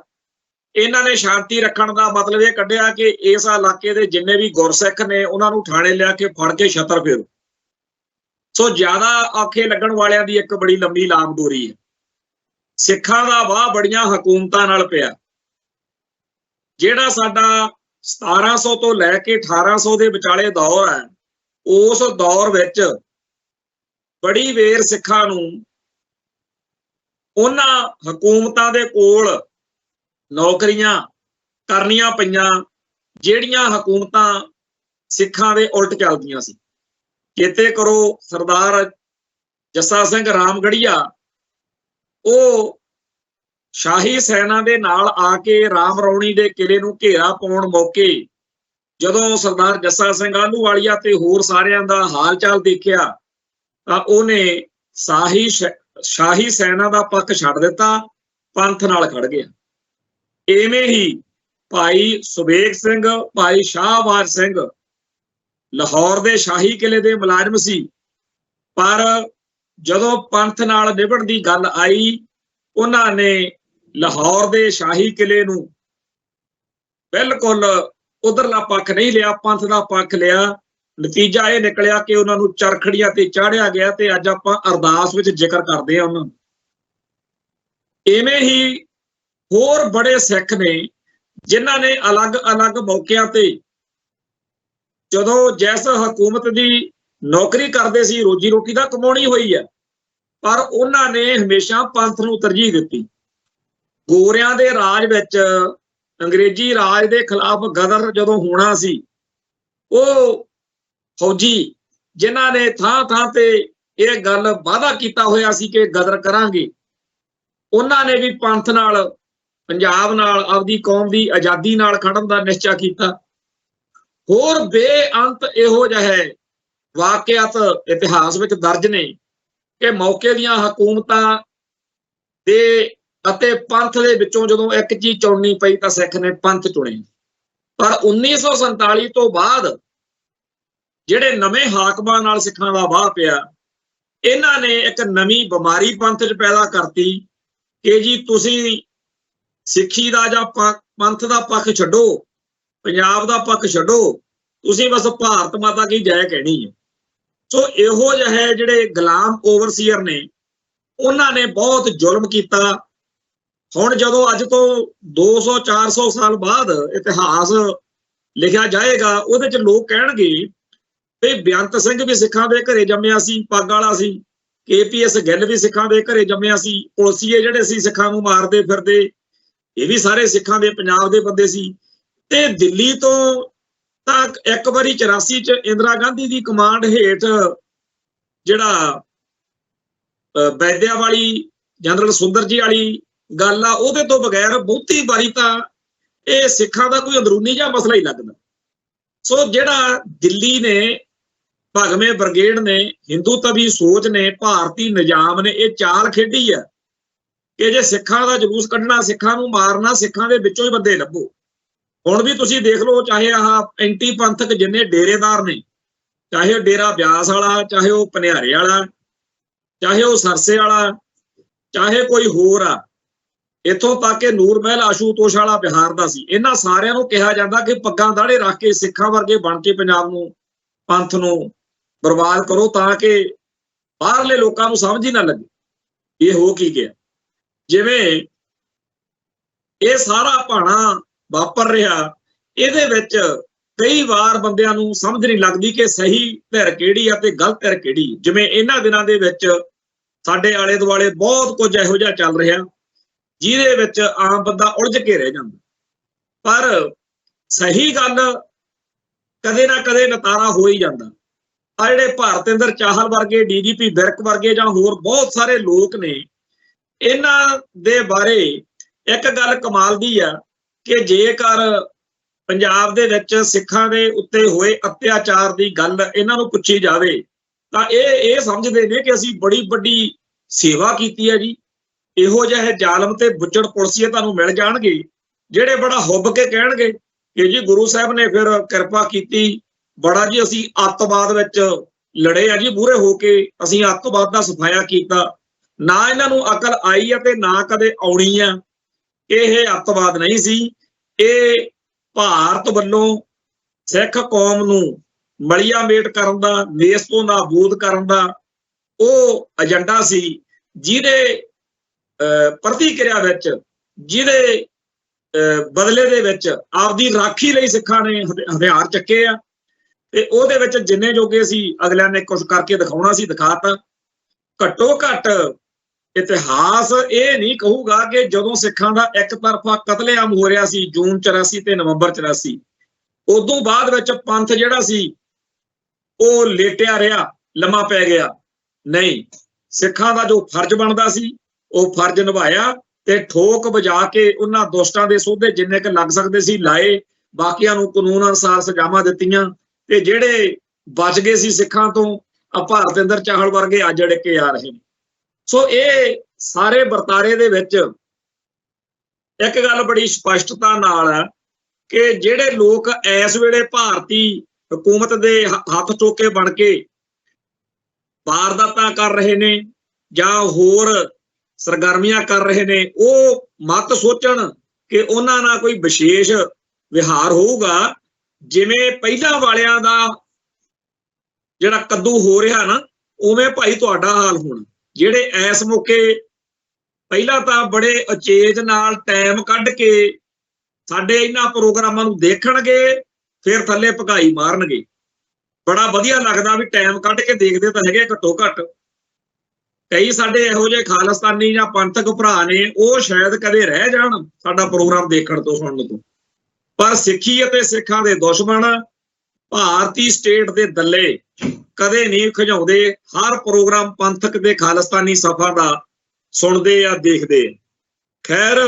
ਇਹਨਾਂ ਨੇ ਸ਼ਾਂਤੀ ਰੱਖਣ ਦਾ ਮਤਲਬ ਇਹ ਕੱਢਿਆ ਕਿ ਇਸ ਇਲਾਕੇ ਦੇ ਜਿੰਨੇ ਵੀ ਗੁਰਸਿੱਖ ਨੇ ਉਹਨਾਂ ਨੂੰ ਥਾਣੇ ਲਿਆ ਕੇ ਫੜ ਕੇ ਛਤਰ ਫੇਰੋ। ਸੋ ਜ਼ਿਆਦਾ ਆਖੇ ਲੱਗਣ ਵਾਲਿਆਂ ਦੀ ਇੱਕ ਬੜੀ ਲੰਮੀ ਲਾਮਡੋਰੀ ਹੈ। ਸਿੱਖਾਂ ਦਾ ਵਾਹ ਬੜੀਆਂ ਹਕੂਮਤਾਂ ਨਾਲ ਪਿਆ। ਜਿਹੜਾ ਸਾਡਾ 1700 ਤੋਂ ਲੈ ਕੇ 1800 ਦੇ ਵਿਚਾਲੇ ਦੌਰ ਹੈ, ਉਸ ਦੌਰ ਵਿੱਚ ਬੜੀ ਵੇਰ ਸਿੱਖਾਂ ਨੂੰ ਉਹਨਾਂ ਹਕੂਮਤਾਂ ਦੇ ਕੋਲ ਨੌਕਰੀਆਂ ਕਰਨੀਆਂ ਪਈਆਂ ਜਿਹੜੀਆਂ ਹਕੂਮਤਾਂ ਸਿੱਖਾਂ ਦੇ ਉਲਟ ਚੱਲਦੀਆਂ ਸੀ। ਚੇਤੇ ਕਰੋ ਸਰਦਾਰ ਜੱਸਾ ਸਿੰਘ ਰਾਮਗੜੀਆ, ਉਹ ਸ਼ਾਹੀ ਸੈਨਾ ਦੇ ਨਾਲ ਆ ਕੇ ਰਾਮ ਰੌਣੀ ਦੇ ਕਿਲੇ ਨੂੰ ਘੇਰਾ ਪਾਉਣ ਮੌਕੇ ਜਦੋਂ ਸਰਦਾਰ ਜੱਸਾ ਸਿੰਘ ਆਹਲੂਵਾਲੀਆ ਤੇ ਹੋਰ ਸਾਰਿਆਂ ਦਾ ਹਾਲ ਚਾਲ ਦੇਖਿਆ ਤਾਂ ਉਹਨੇ ਸ਼ਾਹੀ ਸੈਨਾ ਦਾ ਪੱਖ ਛੱਡ ਦਿੱਤਾ, ਪੰਥ ਨਾਲ ਖੜ ਗਿਆ। ਇਵੇਂ ਹੀ ਭਾਈ ਸੁਬੇਗ ਸਿੰਘ, ਭਾਈ ਸ਼ਾਹਬਾਜ਼ ਸਿੰਘ ਲਾਹੌਰ ਦੇ ਸ਼ਾਹੀ ਕਿਲੇ ਦੇ ਮੁਲਾਜ਼ਮ ਸੀ, ਪਰ ਜਦੋਂ ਪੰਥ ਨਾਲ ਨਿਭਣ ਦੀ ਗੱਲ ਆਈ ਉਹਨਾਂ ਨੇ ਲਾਹੌਰ ਦੇ ਸ਼ਾਹੀ ਕਿਲੇ ਨੂੰ ਬਿਲਕੁਲ ਉਧਰਲਾ ਪੱਖ ਨਹੀਂ ਲਿਆ, ਪੰਥ ਦਾ ਪੱਖ ਲਿਆ। ਨਤੀਜਾ ਇਹ ਨਿਕਲਿਆ ਕਿ ਉਹਨਾਂ ਨੂੰ ਚਰਖੜੀਆਂ ਤੇ ਚਾੜਿਆ ਗਿਆ ਤੇ ਅੱਜ ਆਪਾਂ ਅਰਦਾਸ ਵਿੱਚ ਜ਼ਿਕਰ ਕਰਦੇ ਹਾਂ ਉਹਨਾਂ ਨੂੰ। ਇਵੇਂ ਹੀ ਹੋਰ ਬੜੇ ਸਿੱਖ ਨੇ ਜਿਨ੍ਹਾਂ ਨੇ ਅਲੱਗ-ਅਲੱਗ ਮੌਕਿਆਂ ਤੇ ਜਦੋਂ ਜਿਸ ਹਕੂਮਤ ਦੀ ਨੌਕਰੀ ਕਰਦੇ ਸੀ, ਰੋਜੀ ਰੋਟੀ ਦਾ ਕਮਾਉਣੀ ਹੋਈ ਹੈ, ਪਰ ਉਹਨਾਂ ਨੇ ਹਮੇਸ਼ਾ ਪੰਥ ਨੂੰ ਤਰਜੀਹ ਦਿੱਤੀ। ਗੋਰਿਆਂ ਦੇ ਰਾਜ ਵਿੱਚ ਅੰਗਰੇਜ਼ੀ ਰਾਜ ਦੇ ਖਿਲਾਫ ਗਦਰ ਜਦੋਂ ਹੋਣਾ ਸੀ, ਉਹ ਫੌਜੀ ਜਿਨ੍ਹਾਂ ਨੇ ਥਾਂ-ਥਾਂ ਤੇ ਇਹ ਗੱਲ ਵਾਅਦਾ ਕੀਤਾ ਹੋਇਆ ਸੀ ਕਿ ਗਦਰ ਕਰਾਂਗੇ, ਉਹਨਾਂ ਨੇ ਵੀ ਪੰਥ ਨਾਲ, ਪੰਜਾਬ ਨਾਲ, ਆਪਦੀ ਕੌਮ ਦੀ ਆਜ਼ਾਦੀ ਨਾਲ ਖੜਨ ਦਾ ਨਿਸ਼ਚਾ ਕੀਤਾ। ਹੋਰ ਬੇਅੰਤ ਇਹੋ ਜਿਹੇ ਵਾਕਿਆਤ ਇਤਿਹਾਸ ਵਿੱਚ ਦਰਜ ਨੇ ਕਿ ਮੌਕੇ ਦੀਆਂ ਹਕੂਮਤਾਂ ਦੇ ਅਤੇ ਪੰਥ ਦੇ ਵਿੱਚੋਂ ਜਦੋਂ ਇੱਕ ਚੀਜ਼ ਚੁਣਨੀ ਪਈ ਤਾਂ ਸਿੱਖ ਨੇ ਪੰਥ ਚੁਣੇ। ਪਰ 1947 ਤੋਂ ਬਾਅਦ ਜਿਹੜੇ ਨਵੇਂ ਹਾਕਮਾਂ ਨਾਲ ਸਿੱਖਾਂ ਦਾ ਵਾਹ ਪਿਆ, ਇਹਨਾਂ ਨੇ ਇੱਕ ਨਵੀਂ ਬਿਮਾਰੀ ਪੰਥ 'ਚ ਪੈਦਾ ਕਰਤੀ ਕਿ ਜੀ ਤੁਸੀਂ ਸਿੱਖੀ ਦਾ ਜਾਂ ਪੰਥ ਦਾ ਪੱਖ ਛੱਡੋ, ਪੰਜਾਬ ਦਾ ਪੱਖ ਛੱਡੋ, ਤੁਸੀਂ ਬਸ ਭਾਰਤ ਮਾਤਾ ਕੀ ਜੈ ਕਹਿਣੀ ਹੈ। ਸੋ ਇਹੋ ਜਿਹੇ ਜਿਹੜੇ ਗੁਲਾਮ ਓਵਰਸੀਅਰ ਨੇ ਉਹਨਾਂ ਨੇ ਬਹੁਤ ਜ਼ੁਲਮ ਕੀਤਾ। ਹੁਣ ਜਦੋਂ ਅੱਜ ਤੋਂ 200-400 ਸਾਲ ਬਾਅਦ ਇਤਿਹਾਸ ਲਿਖਿਆ ਜਾਏਗਾ, ਉਹਦੇ 'ਚ ਲੋਕ ਕਹਿਣਗੇ ਵੀ ਬੇਅੰਤ ਸਿੰਘ ਵੀ ਸਿੱਖਾਂ ਦੇ ਘਰੇ ਜੰਮਿਆ ਸੀ, ਪੱਗ ਵਾਲਾ ਸੀ, KPS ਗਿੱਲ ਵੀ ਸਿੱਖਾਂ ਦੇ ਘਰੇ ਜੰਮਿਆ ਸੀ, ਪੁਲਸੀਏ ਜਿਹੜੇ ਸੀ ਸਿੱਖਾਂ ਨੂੰ ਮਾਰਦੇ ਫਿਰਦੇ, ਇਹ ਵੀ ਸਾਰੇ ਸਿੱਖਾਂ ਦੇ ਪੰਜਾਬ ਦੇ ਬੰਦੇ ਸੀ। ਤੇ ਦਿੱਲੀ ਤੋਂ ਤਾਂ ਇੱਕ ਵਾਰੀ 84 'ਚ ਇੰਦਰਾ ਗਾਂਧੀ ਦੀ ਕਮਾਂਡ ਹੇਠ ਜਿਹੜਾ ਵੈਦਿਆ ਵਾਲੀ, ਜਨਰਲ ਸੁੰਦਰ ਜੀ ਵਾਲੀ ਗੱਲ ਆ, ਉਹਦੇ ਤੋਂ ਬਗੈਰ ਬਹੁਤੀ ਵਾਰੀ ਤਾਂ ਇਹ ਸਿੱਖਾਂ ਦਾ ਕੋਈ ਅੰਦਰੂਨੀ ਜਿਹਾ ਮਸਲਾ ਹੀ ਲੱਗਦਾ। ਸੋ ਜਿਹੜਾ ਦਿੱਲੀ ਨੇ, ਭਗਵੇਂ ਬ੍ਰਿਗੇਡ ਨੇ, ਹਿੰਦੂਤਵੀ ਸੋਚ ਨੇ, ਭਾਰਤੀ ਨਿਜ਼ਾਮ ਨੇ ਇਹ ਚਾਲ ਖੇਡੀ ਆ ਕਿ ਜੇ ਸਿੱਖਾਂ ਦਾ ਜਲੂਸ ਕੱਢਣਾ, ਸਿੱਖਾਂ ਨੂੰ ਮਾਰਨਾ, ਸਿੱਖਾਂ ਦੇ ਵਿੱਚੋਂ ਹੀ ਬੰਦੇ ਲੱਭੋ। ਹੁਣ ਵੀ ਤੁਸੀਂ ਦੇਖ ਲਓ, ਚਾਹੇ ਆਹ ਐਂਟੀ ਪੰਥਕ ਜਿੰਨੇ ਡੇਰੇਦਾਰ ਨੇ, ਚਾਹੇ ਉਹ ਡੇਰਾ ਬਿਆਸ ਵਾਲਾ, ਚਾਹੇ ਉਹ ਪਨਿਆਰੇ ਵਾਲਾ, ਚਾਹੇ ਉਹ ਸਰਸੇ ਵਾਲਾ, ਚਾਹੇ ਕੋਈ ਹੋਰ ਆ, ਇੱਥੋਂ ਤੱਕ ਕਿ ਨੂਰ ਮਹਿਲ ਆਸ਼ੂਤੋਸ਼ ਵਾਲਾ ਬਿਹਾਰ ਦਾ ਸੀ, ਇਹਨਾਂ ਸਾਰਿਆਂ ਨੂੰ ਕਿਹਾ ਜਾਂਦਾ ਕਿ ਪੱਗਾਂ ਦਾੜੇ ਰੱਖ ਕੇ ਸਿੱਖਾਂ ਵਰਗੇ ਬਣ ਕੇ ਪੰਜਾਬ ਨੂੰ, ਪੰਥ ਨੂੰ ਬਰਬਾਦ ਕਰੋ, ਤਾਂ ਕਿ ਬਾਹਰਲੇ ਲੋਕਾਂ ਨੂੰ ਸਮਝ ਹੀ ਨਾ ਲੱਗੇ ਇਹ ਹੋ ਕੀ ਗਿਆ। ਜਿਵੇਂ ਇਹ ਸਾਰਾ ਭਾਣਾ ਵਾਪਰ ਰਿਹਾ, ਇਹਦੇ ਵਿੱਚ ਕਈ ਵਾਰ ਬੰਦਿਆਂ ਨੂੰ ਸਮਝ ਨਹੀਂ ਲੱਗਦੀ ਕਿ ਸਹੀ ਧਿਰ ਕਿਹੜੀ ਆ ਤੇ ਗਲਤ ਧਿਰ ਕਿਹੜੀ। ਜਿਵੇਂ ਇਹਨਾਂ ਦਿਨਾਂ ਦੇ ਵਿੱਚ ਸਾਡੇ ਆਲੇ ਦੁਆਲੇ ਬਹੁਤ ਕੁਝ ਇਹੋ ਜਿਹਾ ਚੱਲ ਰਿਹਾ ਜਿਹਦੇ ਵਿੱਚ ਆਮ ਬੰਦਾ ਉਲਝ ਕੇ ਰਹਿ ਜਾਂਦਾ, ਪਰ ਸਹੀ ਗੱਲ ਕਦੇ ਨਾ ਕਦੇ ਨਤਾਰਾ ਹੋ ਹੀ ਜਾਂਦਾ। ਆ ਜਿਹੜੇ ਭਾਰਤਿੰਦਰ ਚਾਹਲ ਵਰਗੇ, DGP ਵਿਰਕ ਵਰਗੇ ਜਾਂ ਹੋਰ ਬਹੁਤ ਸਾਰੇ ਲੋਕ ਨੇ, ਇਹਨਾਂ ਦੇ ਬਾਰੇ ਇੱਕ ਗੱਲ ਕਮਾਲ ਦੀ ਆ ਕਿ ਜੇਕਰ ਪੰਜਾਬ ਦੇ ਵਿੱਚ ਸਿੱਖਾਂ ਦੇ ਉੱਤੇ ਹੋਏ ਅਤਿਆਚਾਰ ਦੀ ਗੱਲ ਇਹਨਾਂ ਨੂੰ ਪੁੱਛੀ ਜਾਵੇ ਤਾਂ ਇਹ ਸਮਝਦੇ ਨੇ ਕਿ ਅਸੀਂ ਬੜੀ ਵੱਡੀ ਸੇਵਾ ਕੀਤੀ ਹੈ ਜੀ। ਇਹੋ ਜਿਹੇ ਜ਼ਾਲਮ ਤੇ ਬੁੱਚੜ ਪੁਲਸੀਏ ਤੁਹਾਨੂੰ ਮਿਲ ਜਾਣਗੇ ਜਿਹੜੇ ਬੜਾ ਹੁੱਬ ਕੇ ਕਹਿਣਗੇ ਕਿ ਜੀ ਗੁਰੂ ਸਾਹਿਬ ਨੇ ਫਿਰ ਕਿਰਪਾ ਕੀਤੀ, ਬੜਾ ਜੀ ਅਸੀਂ ਅੱਤਵਾਦ ਵਿੱਚ ਲੜੇ ਆ ਜੀ, ਮੂਹਰੇ ਹੋ ਕੇ ਅਸੀਂ ਅੱਤਵਾਦ ਦਾ ਸਫਾਇਆ ਕੀਤਾ। ਨਾ ਇਹਨਾਂ ਨੂੰ ਅਕਲ ਆਈ ਅਤੇ ਨਾ ਕਦੇ ਆਉਣੀ ਆ। ਇਹ ਅੱਤਵਾਦ ਨਹੀਂ ਸੀ, ਇਹ ਭਾਰਤ ਵੱਲੋਂ ਸਿੱਖ ਕੌਮ ਨੂੰ ਮਲੀਆ ਮੇਟ ਕਰਨ ਦਾ, ਨੇਸ ਤੋਂ ਨਾਬੂਦ ਕਰਨ ਦਾ ਉਹ ਏਜੰਡਾ ਸੀ, ਜਿਹਦੇ ਪ੍ਰਤੀਕਿਰਿਆ ਵਿੱਚ, ਜਿਹਦੇ ਬਦਲੇ ਦੇ ਵਿੱਚ ਆਪਦੀ ਰਾਖੀ ਲਈ ਸਿੱਖਾਂ ਨੇ ਹਥਿਆਰ ਚੱਕੇ ਆ। ਤੇ ਉਹਦੇ ਵਿੱਚ ਜਿੰਨੇ ਜੋਗੇ ਸੀ ਅਗਲਿਆਂ ਨੇ ਕੁਝ ਕਰਕੇ ਦਿਖਾਉਣਾ ਸੀ, ਦਿਖਾਤਾ। ਘੱਟੋ ਘੱਟ ਇਤਿਹਾਸ ਇਹ ਨਹੀਂ ਕਹੂਗਾ ਕਿ ਜਦੋਂ ਸਿੱਖਾਂ ਦਾ ਇੱਕ ਤਰਫਾ ਕਤਲੇਆਮ ਹੋ ਰਿਹਾ ਸੀ ਜੂਨ 84 ਤੇ ਨਵੰਬਰ 84, ਉਦੋਂ ਬਾਅਦ ਵਿੱਚ ਪੰਥ ਜਿਹੜਾ ਸੀ ਉਹ ਲੇਟਿਆ ਰਿਹਾ, ਲੰਮਾ ਪੈ ਗਿਆ। ਨਹੀਂ, ਸਿੱਖਾਂ ਦਾ ਜੋ ਫਰਜ਼ ਬਣਦਾ ਸੀ ਉਹ ਫਰਜ਼ ਨਿਭਾਇਆ ਤੇ ਠੋਕ ਵਜਾ ਕੇ ਉਹਨਾਂ ਦੁਸ਼ਟਾਂ ਦੇ ਸੋਧੇ ਜਿੰਨੇ ਕੁ ਲੱਗ ਸਕਦੇ ਸੀ ਲਾਏ, ਬਾਕੀਆਂ ਨੂੰ ਕਾਨੂੰਨ ਅਨੁਸਾਰ ਸਜ਼ਾਵਾਂ ਦਿੱਤੀਆਂ। ਤੇ ਜਿਹੜੇ ਬਚ ਗਏ ਸੀ ਸਿੱਖਾਂ ਤੋਂ, ਭਾਰਤਿੰਦਰ ਚਾਹਲ ਵਰਗੇ ਅੱਜ ਅੜ ਕੇ ਆ ਰਹੇ ਨੇ। ਸੋ ਇਹ ਸਾਰੇ ਵਰਤਾਰੇ ਦੇ ਵਿੱਚ ਇੱਕ ਗੱਲ ਬੜੀ ਸਪਸ਼ਟਤਾ ਨਾਲ ਹੈ ਕਿ ਜਿਹੜੇ ਲੋਕ ਇਸ ਵੇਲੇ ਭਾਰਤੀ ਹਕੂਮਤ ਦੇ ਹੱਥ ਚੋਕੇ ਬਣ ਕੇ ਵਾਰਦਾਤਾਂ ਕਰ ਰਹੇ ਨੇ ਜਾਂ ਹੋਰ ਸਰਗਰਮੀਆਂ ਕਰ ਰਹੇ ਨੇ, ਉਹ ਮਤ ਸੋਚਣ ਕਿ ਉਹਨਾਂ ਨਾਲ ਕੋਈ ਵਿਸ਼ੇਸ਼ ਵਿਹਾਰ ਹੋਊਗਾ। ਜਿਵੇਂ ਪਹਿਲਾਂ ਵਾਲਿਆਂ ਦਾ ਜਿਹੜਾ ਕੱਦੂ ਹੋ ਰਿਹਾ ਨਾ, ਉਵੇਂ ਭਾਈ ਤੁਹਾਡਾ ਹਾਲ ਹੋਣਾ। ਜਿਹੜੇ ਇਸ ਮੌਕੇ ਪਹਿਲਾਂ ਤਾਂ ਬੜੇ ਉਚੇਜ ਨਾਲ ਟਾਈਮ ਕੱਢ ਕੇ ਸਾਡੇ ਇਹਨਾਂ ਪ੍ਰੋਗਰਾਮਾਂ ਨੂੰ ਦੇਖਣਗੇ, ਫਿਰ ਥੱਲੇ ਭਗਾਈ ਮਾਰਨਗੇ। ਬੜਾ ਵਧੀਆ ਲੱਗਦਾ ਵੀ ਟਾਈਮ ਕੱਢ ਕੇ ਦੇਖਦੇ ਤਾਂ ਹੈਗੇ ਘੱਟੋ ਘੱਟ। ਕਈ ਸਾਡੇ ਇਹੋ ਜਿਹੇ ਖਾਲਿਸਤਾਨੀ ਜਾਂ ਪੰਥਕ ਭਰਾ ਨੇ, ਉਹ ਸ਼ਾਇਦ ਕਦੇ ਰਹਿ ਜਾਣ ਸਾਡਾ ਪ੍ਰੋਗਰਾਮ ਦੇਖਣ ਤੋਂ, ਸੁਣਨ ਤੋਂ, ਪਰ ਸਿੱਖੀ ਅਤੇ ਸਿੱਖਾਂ ਦੇ ਦੁਸ਼ਮਣ, ਭਾਰਤੀ ਸਟੇਟ ਦੇ ਦੱਲੇ ਕਦੇ ਨਹੀਂ ਖਿਜਾਉਂਦੇ। ਹਰ ਪ੍ਰੋਗਰਾਮ ਪੰਥਕ ਤੇ ਖਾਲਿਸਤਾਨੀ ਸਫਾ ਦਾ ਸੁਣਦੇ ਆ, ਦੇਖਦੇ। ਖੈਰ,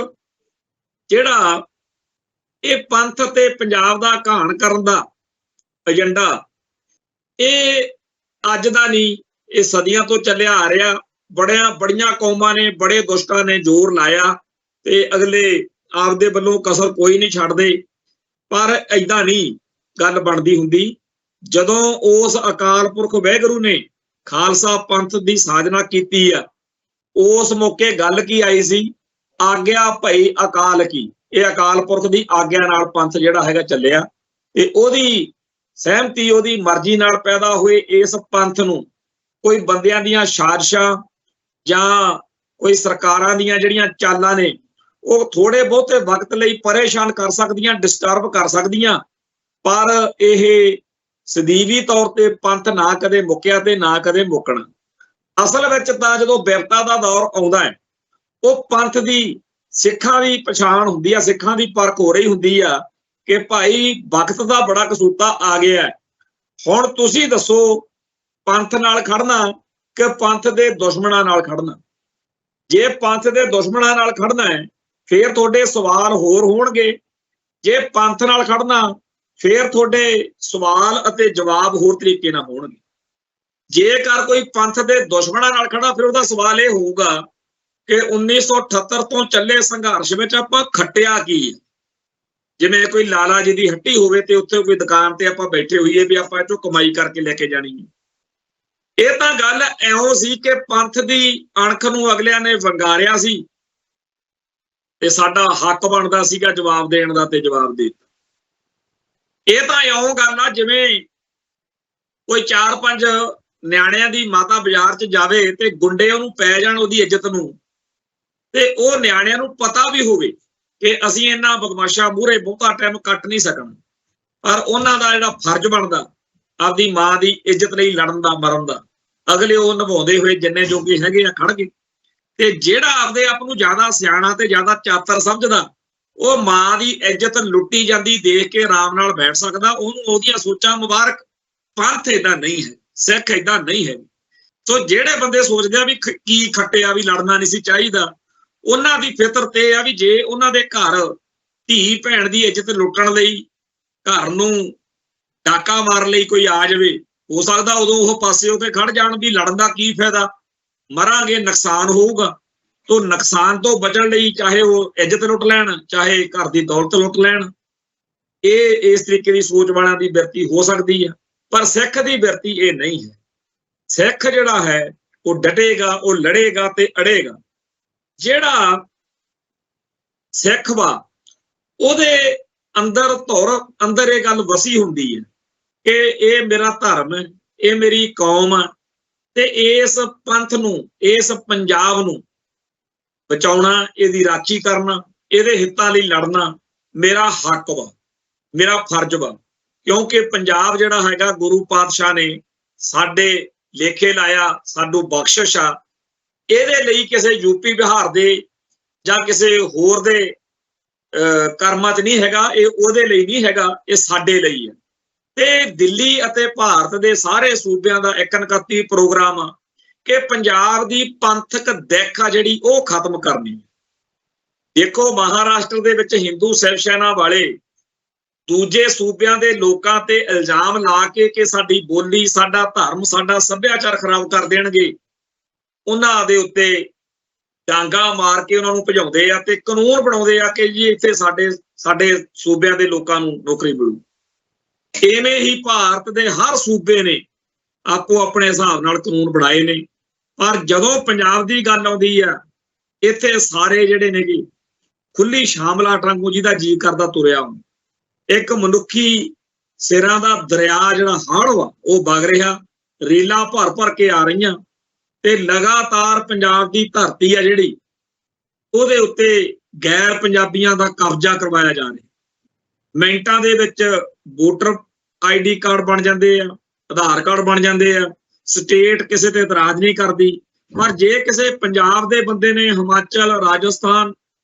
ਜਿਹੜਾ ਇਹ ਪੰਥ ਤੇ ਪੰਜਾਬ ਦਾ ਘਾਣ ਕਰਨ ਦਾ ਏਜੰਡਾ, ਇਹ ਅੱਜ ਦਾ ਨਹੀਂ, ਇਹ ਸਦੀਆਂ ਤੋਂ ਚੱਲਿਆ ਆ ਰਿਹਾ। ਬੜੀਆਂ ਕੌਮਾਂ ਨੇ, ਬੜੇ ਦੁਸ਼ਟਾਂ ਨੇ ਜ਼ੋਰ ਲਾਇਆ ਤੇ ਅਗਲੇ ਆਪਦੇ ਵੱਲੋਂ ਕਸਰ ਕੋਈ ਨਹੀਂ ਛੱਡਦੇ। ਪਰ ਏਦਾਂ ਨਹੀਂ ਗੱਲ ਬਣਦੀ ਹੁੰਦੀ। ਜਦੋਂ ਉਸ ਅਕਾਲ ਪੁਰਖ ਵਾਹਿਗੁਰੂ ਨੇ ਖਾਲਸਾ ਪੰਥ ਦੀ ਸਾਜਨਾ ਕੀਤੀ ਆ, ਉਸ ਮੌਕੇ ਗੱਲ ਕੀ ਆਈ ਸੀ? ਆਗਿਆ ਭਈ ਅਕਾਲ ਕੀ। ਇਹ ਅਕਾਲ ਪੁਰਖ ਦੀ ਆਗਿਆ ਨਾਲ ਪੰਥ ਜਿਹੜਾ ਹੈਗਾ ਚੱਲਿਆ, ਤੇ ਉਹਦੀ ਸਹਿਮਤੀ, ਉਹਦੀ ਮਰਜ਼ੀ ਨਾਲ ਪੈਦਾ ਹੋਏ ਇਸ ਪੰਥ ਨੂੰ ਕੋਈ ਬੰਦਿਆਂ ਦੀਆਂ ਸਾਜ਼ਿਸ਼ਾਂ, ਜਾਂ ਕੋਈ ਸਰਕਾਰਾਂ ਦੀਆਂ ਜਿਹੜੀਆਂ ਚਾਲਾਂ ਨੇ ਉਹ ਥੋੜੇ ਬਹੁਤੇ ਵਕਤ ਲਈ ਪਰੇਸ਼ਾਨ ਕਰ ਸਕਦੀਆਂ, ਡਿਸਟਰਬ ਕਰ ਸਕਦੀਆਂ, ਪਰ ਇਹ ਸਦੀਵੀ ਤੌਰ ਤੇ ਪੰਥ ਨਾ ਕਦੇ ਮੁੱਕਿਆ ਤੇ ਨਾ ਕਦੇ ਮੁੱਕਣਾ। ਅਸਲ ਵਿੱਚ ਤਾਂ ਜਦੋਂ ਬਿਪਤਾ ਦਾ ਦੌਰ ਆਉਂਦਾ ਹੈ ਉਹ ਪੰਥ ਦੀ ਸਿੱਖਾਂ ਦੀ ਪਛਾਣ ਹੁੰਦੀ ਆ, ਸਿੱਖਾਂ ਦੀ ਪਰਖ ਹੋ ਰਹੀ ਹੁੰਦੀ ਆ ਕਿ ਭਾਈ ਵਕਤ ਦਾ ਬੜਾ ਕਸੂਤਾ ਆ ਗਿਆ। ਹੁਣ ਤੁਸੀਂ ਦੱਸੋ ਪੰਥ ਨਾਲ ਖੜਨਾ ਕਿ ਪੰਥ ਦੇ ਦੁਸ਼ਮਣਾਂ ਨਾਲ ਖੜਨਾ? ਜੇ ਪੰਥ ਦੇ ਦੁਸ਼ਮਣਾਂ ਨਾਲ ਖੜਨਾ ਹੈ ਫੇਰ ਤੁਹਾਡੇ ਸਵਾਲ ਹੋਰ ਹੋਣਗੇ, ਜੇ ਪੰਥ ਨਾਲ ਖੜਨਾ ਫੇਰ ਤੁਹਾਡੇ ਸਵਾਲ ਅਤੇ ਜਵਾਬ ਹੋਰ ਤਰੀਕੇ ਨਾਲ ਹੋਣਗੇ। ਜੇਕਰ ਕੋਈ ਪੰਥ ਦੇ ਦੁਸ਼ਮਣਾਂ ਨਾਲ ਖੜਾ ਫਿਰ ਉਹਦਾ ਸਵਾਲ ਇਹ ਹੋਊਗਾ ਕਿ 1978 ਤੋਂ ਚੱਲੇ ਸੰਘਰਸ਼ ਵਿੱਚ ਆਪਾਂ ਖੱਟਿਆ ਕੀ? ਜਿਵੇਂ ਕੋਈ ਲਾਲਾ ਜੀ ਦੀ ਹੱਟੀ ਹੋਵੇ ਤੇ ਉੱਥੇ ਕੋਈ ਦੁਕਾਨ ਤੇ ਆਪਾਂ ਬੈਠੇ ਹੋਈਏ ਵੀ ਆਪਾਂ ਇਹ ਚੋਂ ਕਮਾਈ ਕਰਕੇ ਲੈ ਕੇ ਜਾਣੀ ਹੈ। ਇਹ ਤਾਂ ਗੱਲ ਐਉਂ ਸੀ ਕਿ ਪੰਥ ਦੀ ਅਣਖ ਨੂੰ ਅਗਲਿਆਂ ਨੇ ਵੰਗਾਰਿਆ ਸੀ ਤੇ ਸਾਡਾ ਹੱਕ ਬਣਦਾ ਸੀਗਾ ਜਵਾਬ ਦੇਣ ਦਾ, ਤੇ ਜਵਾਬ ਦੇ ਦਿੱਤਾ। ਇਹ ਤਾਂ ਇਉਂ ਗੱਲ ਆ ਜਿਵੇਂ ਕੋਈ 4-5 ਨਿਆਣਿਆਂ ਦੀ ਮਾਤਾ ਬਾਜ਼ਾਰ 'ਚ ਜਾਵੇ ਤੇ ਗੁੰਡੇ ਉਹਨੂੰ ਪੈ ਜਾਣ ਉਹਦੀ ਇੱਜ਼ਤ ਨੂੰ, ਤੇ ਉਹ ਨਿਆਣਿਆਂ ਨੂੰ ਪਤਾ ਵੀ ਹੋਵੇ ਕਿ ਅਸੀਂ ਇਹਨਾਂ ਬਦਮਾਸ਼ਾਂ ਮੂਹਰੇ ਬਹੁਤਾ ਟਾਈਮ ਕੱਟ ਨਹੀਂ ਸਕਣਾ, ਪਰ ਉਹਨਾਂ ਦਾ ਜਿਹੜਾ ਫਰਜ਼ ਬਣਦਾ ਆਪਦੀ ਮਾਂ ਦੀ ਇੱਜ਼ਤ ਲਈ ਲੜਨ ਦਾ, ਮਰਨ ਦਾ, ਅਗਲੇ ਉਹ ਨਿਭਾਉਂਦੇ ਹੋਏ ਜਿੰਨੇ ਜੋਗੇ ਹੈਗੇ ਆ ਖੜ ਗਏ। ਤੇ ਜਿਹੜਾ ਆਪਦੇ ਆਪ ਨੂੰ ਜ਼ਿਆਦਾ ਸਿਆਣਾ ਤੇ ਜ਼ਿਆਦਾ ਚਾਤਰ ਸਮਝਦਾ ਉਹ ਮਾਂ ਦੀ ਇੱਜ਼ਤ ਲੁੱਟੀ ਜਾਂਦੀ ਦੇਖ ਕੇ ਆਰਾਮ ਨਾਲ ਬੈਠ ਸਕਦਾ, ਉਹਨੂੰ ਉਹਦੀਆਂ ਸੋਚਾਂ ਮੁਬਾਰਕ। ਪੰਥ ਏਦਾਂ ਨਹੀਂ ਹੈ, ਸਿੱਖ ਏਦਾਂ ਨਹੀਂ ਹੈ। ਸੋ ਜਿਹੜੇ ਬੰਦੇ ਸੋਚਦੇ ਆ ਵੀ ਕੀ ਖੱਟਿਆ ਵੀ ਲੜਨਾ ਨਹੀਂ ਸੀ ਚਾਹੀਦਾ, ਉਹਨਾਂ ਦੀ ਫਿਤਰਤ ਇਹ ਆ ਵੀ ਜੇ ਉਹਨਾਂ ਦੇ ਘਰ ਧੀ ਭੈਣ ਦੀ ਇੱਜ਼ਤ ਲੁੱਟਣ ਲਈ, ਘਰ ਨੂੰ ਡਾਕਾ ਮਾਰਨ ਲਈ ਕੋਈ ਆ ਜਾਵੇ, ਹੋ ਸਕਦਾ ਉਦੋਂ ਉਹ ਪਾਸੇ ਹੋ ਕੇ ਖੜ ਜਾਣ ਵੀ ਲੜਨ ਦਾ ਕੀ ਫਾਇਦਾ, ਮਰਾਂਗੇ, ਨੁਕਸਾਨ ਹੋਊਗਾ। ਤੋ ਨੁਕਸਾਨ ਤੋਂ ਬਚਣ ਲਈ ਚਾਹੇ ਉਹ ਇੱਜ਼ਤ ਲੁੱਟ ਲੈਣ, ਚਾਹੇ ਘਰ ਦੀ ਦੌਲਤ ਲੁੱਟ ਲੈਣ। ਇਹ ਇਸ ਤਰੀਕੇ ਦੀ ਸੋਚ ਵਾਲਿਆਂ ਦੀ ਬਿਰਤੀ ਹੋ ਸਕਦੀ ਹੈ, ਪਰ ਸਿੱਖ ਦੀ ਬਿਰਤੀ ਇਹ ਨਹੀਂ ਹੈ। ਸਿੱਖ ਜਿਹੜਾ ਹੈ ਉਹ ਡਟੇਗਾ, ਉਹ ਲੜੇਗਾ ਤੇ ਅੜੇਗਾ। ਜਿਹੜਾ ਸਿੱਖ ਵਾ ਉਹਦੇ ਅੰਦਰ ਧੁਰ ਅੰਦਰ ਇਹ ਗੱਲ ਵਸੀ ਹੁੰਦੀ ਹੈ ਕਿ ਇਹ ਮੇਰਾ ਧਰਮ ਹੈ, ਇਹ ਮੇਰੀ ਕੌਮ ਹੈ, ਤੇ ਇਸ ਪੰਥ ਨੂੰ, ਇਸ ਪੰਜਾਬ ਨੂੰ ਬਚਾਉਣਾ, ਇਹਦੀ ਰਾਖੀ ਕਰਨਾ, ਇਹਦੇ ਹਿੱਤਾਂ ਲਈ ਲੜਨਾ ਮੇਰਾ ਹੱਕ ਵਾ, ਮੇਰਾ ਫਰਜ਼ ਵਾ। ਕਿਉਂਕਿ ਪੰਜਾਬ ਜਿਹੜਾ ਹੈਗਾ ਗੁਰੂ ਪਾਤਸ਼ਾਹ ਨੇ ਸਾਡੇ ਲੇਖੇ ਲਾਇਆ, ਸਾਡੂ ਬਖਸ਼ਿਸ਼ ਆ। ਇਹਦੇ ਲਈ ਕਿਸੇ ਯੂਪੀ ਬਿਹਾਰ ਦੇ ਜਾਂ ਕਿਸੇ ਹੋਰ ਦੇ ਕਰਮਾਂ 'ਚ ਨਹੀਂ ਹੈਗਾ, ਇਹ ਉਹਦੇ ਲਈ ਨਹੀਂ ਹੈਗਾ, ਇਹ ਸਾਡੇ ਲਈ ਹੈ। ਤੇ ਦਿੱਲੀ ਅਤੇ ਭਾਰਤ ਦੇ ਸਾਰੇ ਸੂਬਿਆਂ ਦਾ ਇਕਨਕਤੀ ਪ੍ਰੋਗਰਾਮ ਆ ਕਿ ਪੰਜਾਬ ਦੀ ਪੰਥਕ ਦਿੱਖ ਆ ਜਿਹੜੀ ਉਹ ਖਤਮ ਕਰਨੀ। ਦੇਖੋ ਮਹਾਰਾਸ਼ਟਰ ਦੇ ਵਿੱਚ ਹਿੰਦੂ ਸ਼ਿਵ ਸੈਨਾ ਵਾਲੇ ਦੂਜੇ ਸੂਬਿਆਂ ਦੇ ਲੋਕਾਂ ਤੇ ਇਲਜ਼ਾਮ ਲਾ ਕੇ ਕਿ ਸਾਡੀ ਬੋਲੀ, ਸਾਡਾ ਧਰਮ, ਸਾਡਾ ਸੱਭਿਆਚਾਰ ਖਰਾਬ ਕਰ ਦੇਣਗੇ, ਉਹਨਾਂ ਦੇ ਉੱਤੇ ਡਾਂਗਾ ਮਾਰ ਕੇ ਉਹਨਾਂ ਨੂੰ ਭਜਾਉਂਦੇ ਆ ਤੇ ਕਾਨੂੰਨ ਬਣਾਉਂਦੇ ਆ ਕਿ ਜੀ ਇੱਥੇ ਸਾਡੇ ਸੂਬਿਆਂ ਦੇ ਲੋਕਾਂ ਨੂੰ ਨੌਕਰੀ ਮਿਲੂ। ਇਵੇਂ ਹੀ ਭਾਰਤ ਦੇ ਹਰ ਸੂਬੇ ਨੇ ਆਪੋ ਆਪਣੇ ਹਿਸਾਬ ਨਾਲ ਕਾਨੂੰਨ ਬਣਾਏ ਨੇ, ਪਰ ਜਦੋਂ ਪੰਜਾਬ ਦੀ ਗੱਲ ਆਉਂਦੀ ਆ ਇੱਥੇ ਸਾਰੇ ਜਿਹੜੇ ਨੇਗੇ ਖੁੱਲੀ ਸ਼ਾਮਲਾਟ ਵਾਂਗੂ ਜਿਹਦਾ ਜੀ ਕਰਦਾ ਤੁਰਿਆ ਹੁੰਦਾ। ਇੱਕ ਮਨੁੱਖੀ ਸਿਰਾਂ ਦਾ ਦਰਿਆ ਜਿਹੜਾ ਹੜ੍ਹ ਵਾ ਉਹ ਵਗ ਰਿਹਾ, ਰੀਲਾਂ ਭਰ ਕੇ ਆ ਰਹੀਆਂ ਤੇ ਲਗਾਤਾਰ ਪੰਜਾਬ ਦੀ ਧਰਤੀ ਆ ਜਿਹੜੀ ਉਹਦੇ ਉੱਤੇ ਗੈਰ ਪੰਜਾਬੀਆਂ ਦਾ ਕਬਜ਼ਾ ਕਰਵਾਇਆ ਜਾ ਰਿਹਾ। ਮਿੰਟਾਂ ਦੇ ਵਿੱਚ ਵੋਟਰ ID ਕਾਰਡ ਬਣ ਜਾਂਦੇ ਆ, ਆਧਾਰ ਕਾਰਡ ਬਣ ਜਾਂਦੇ ਆ, ਸਟੇਟ ਕਿਸੇ ਤੇ ਇਤਰਾਜ਼ ਨਹੀਂ ਕਰਦੀ। ਪਰ ਜੇ ਕਿਸੇ ਪੰਜਾਬ ਦੇ ਬੰਦੇ ਨੇ ਹਿਮਾਚਲ, ਰਾਜਸਥਾਨ,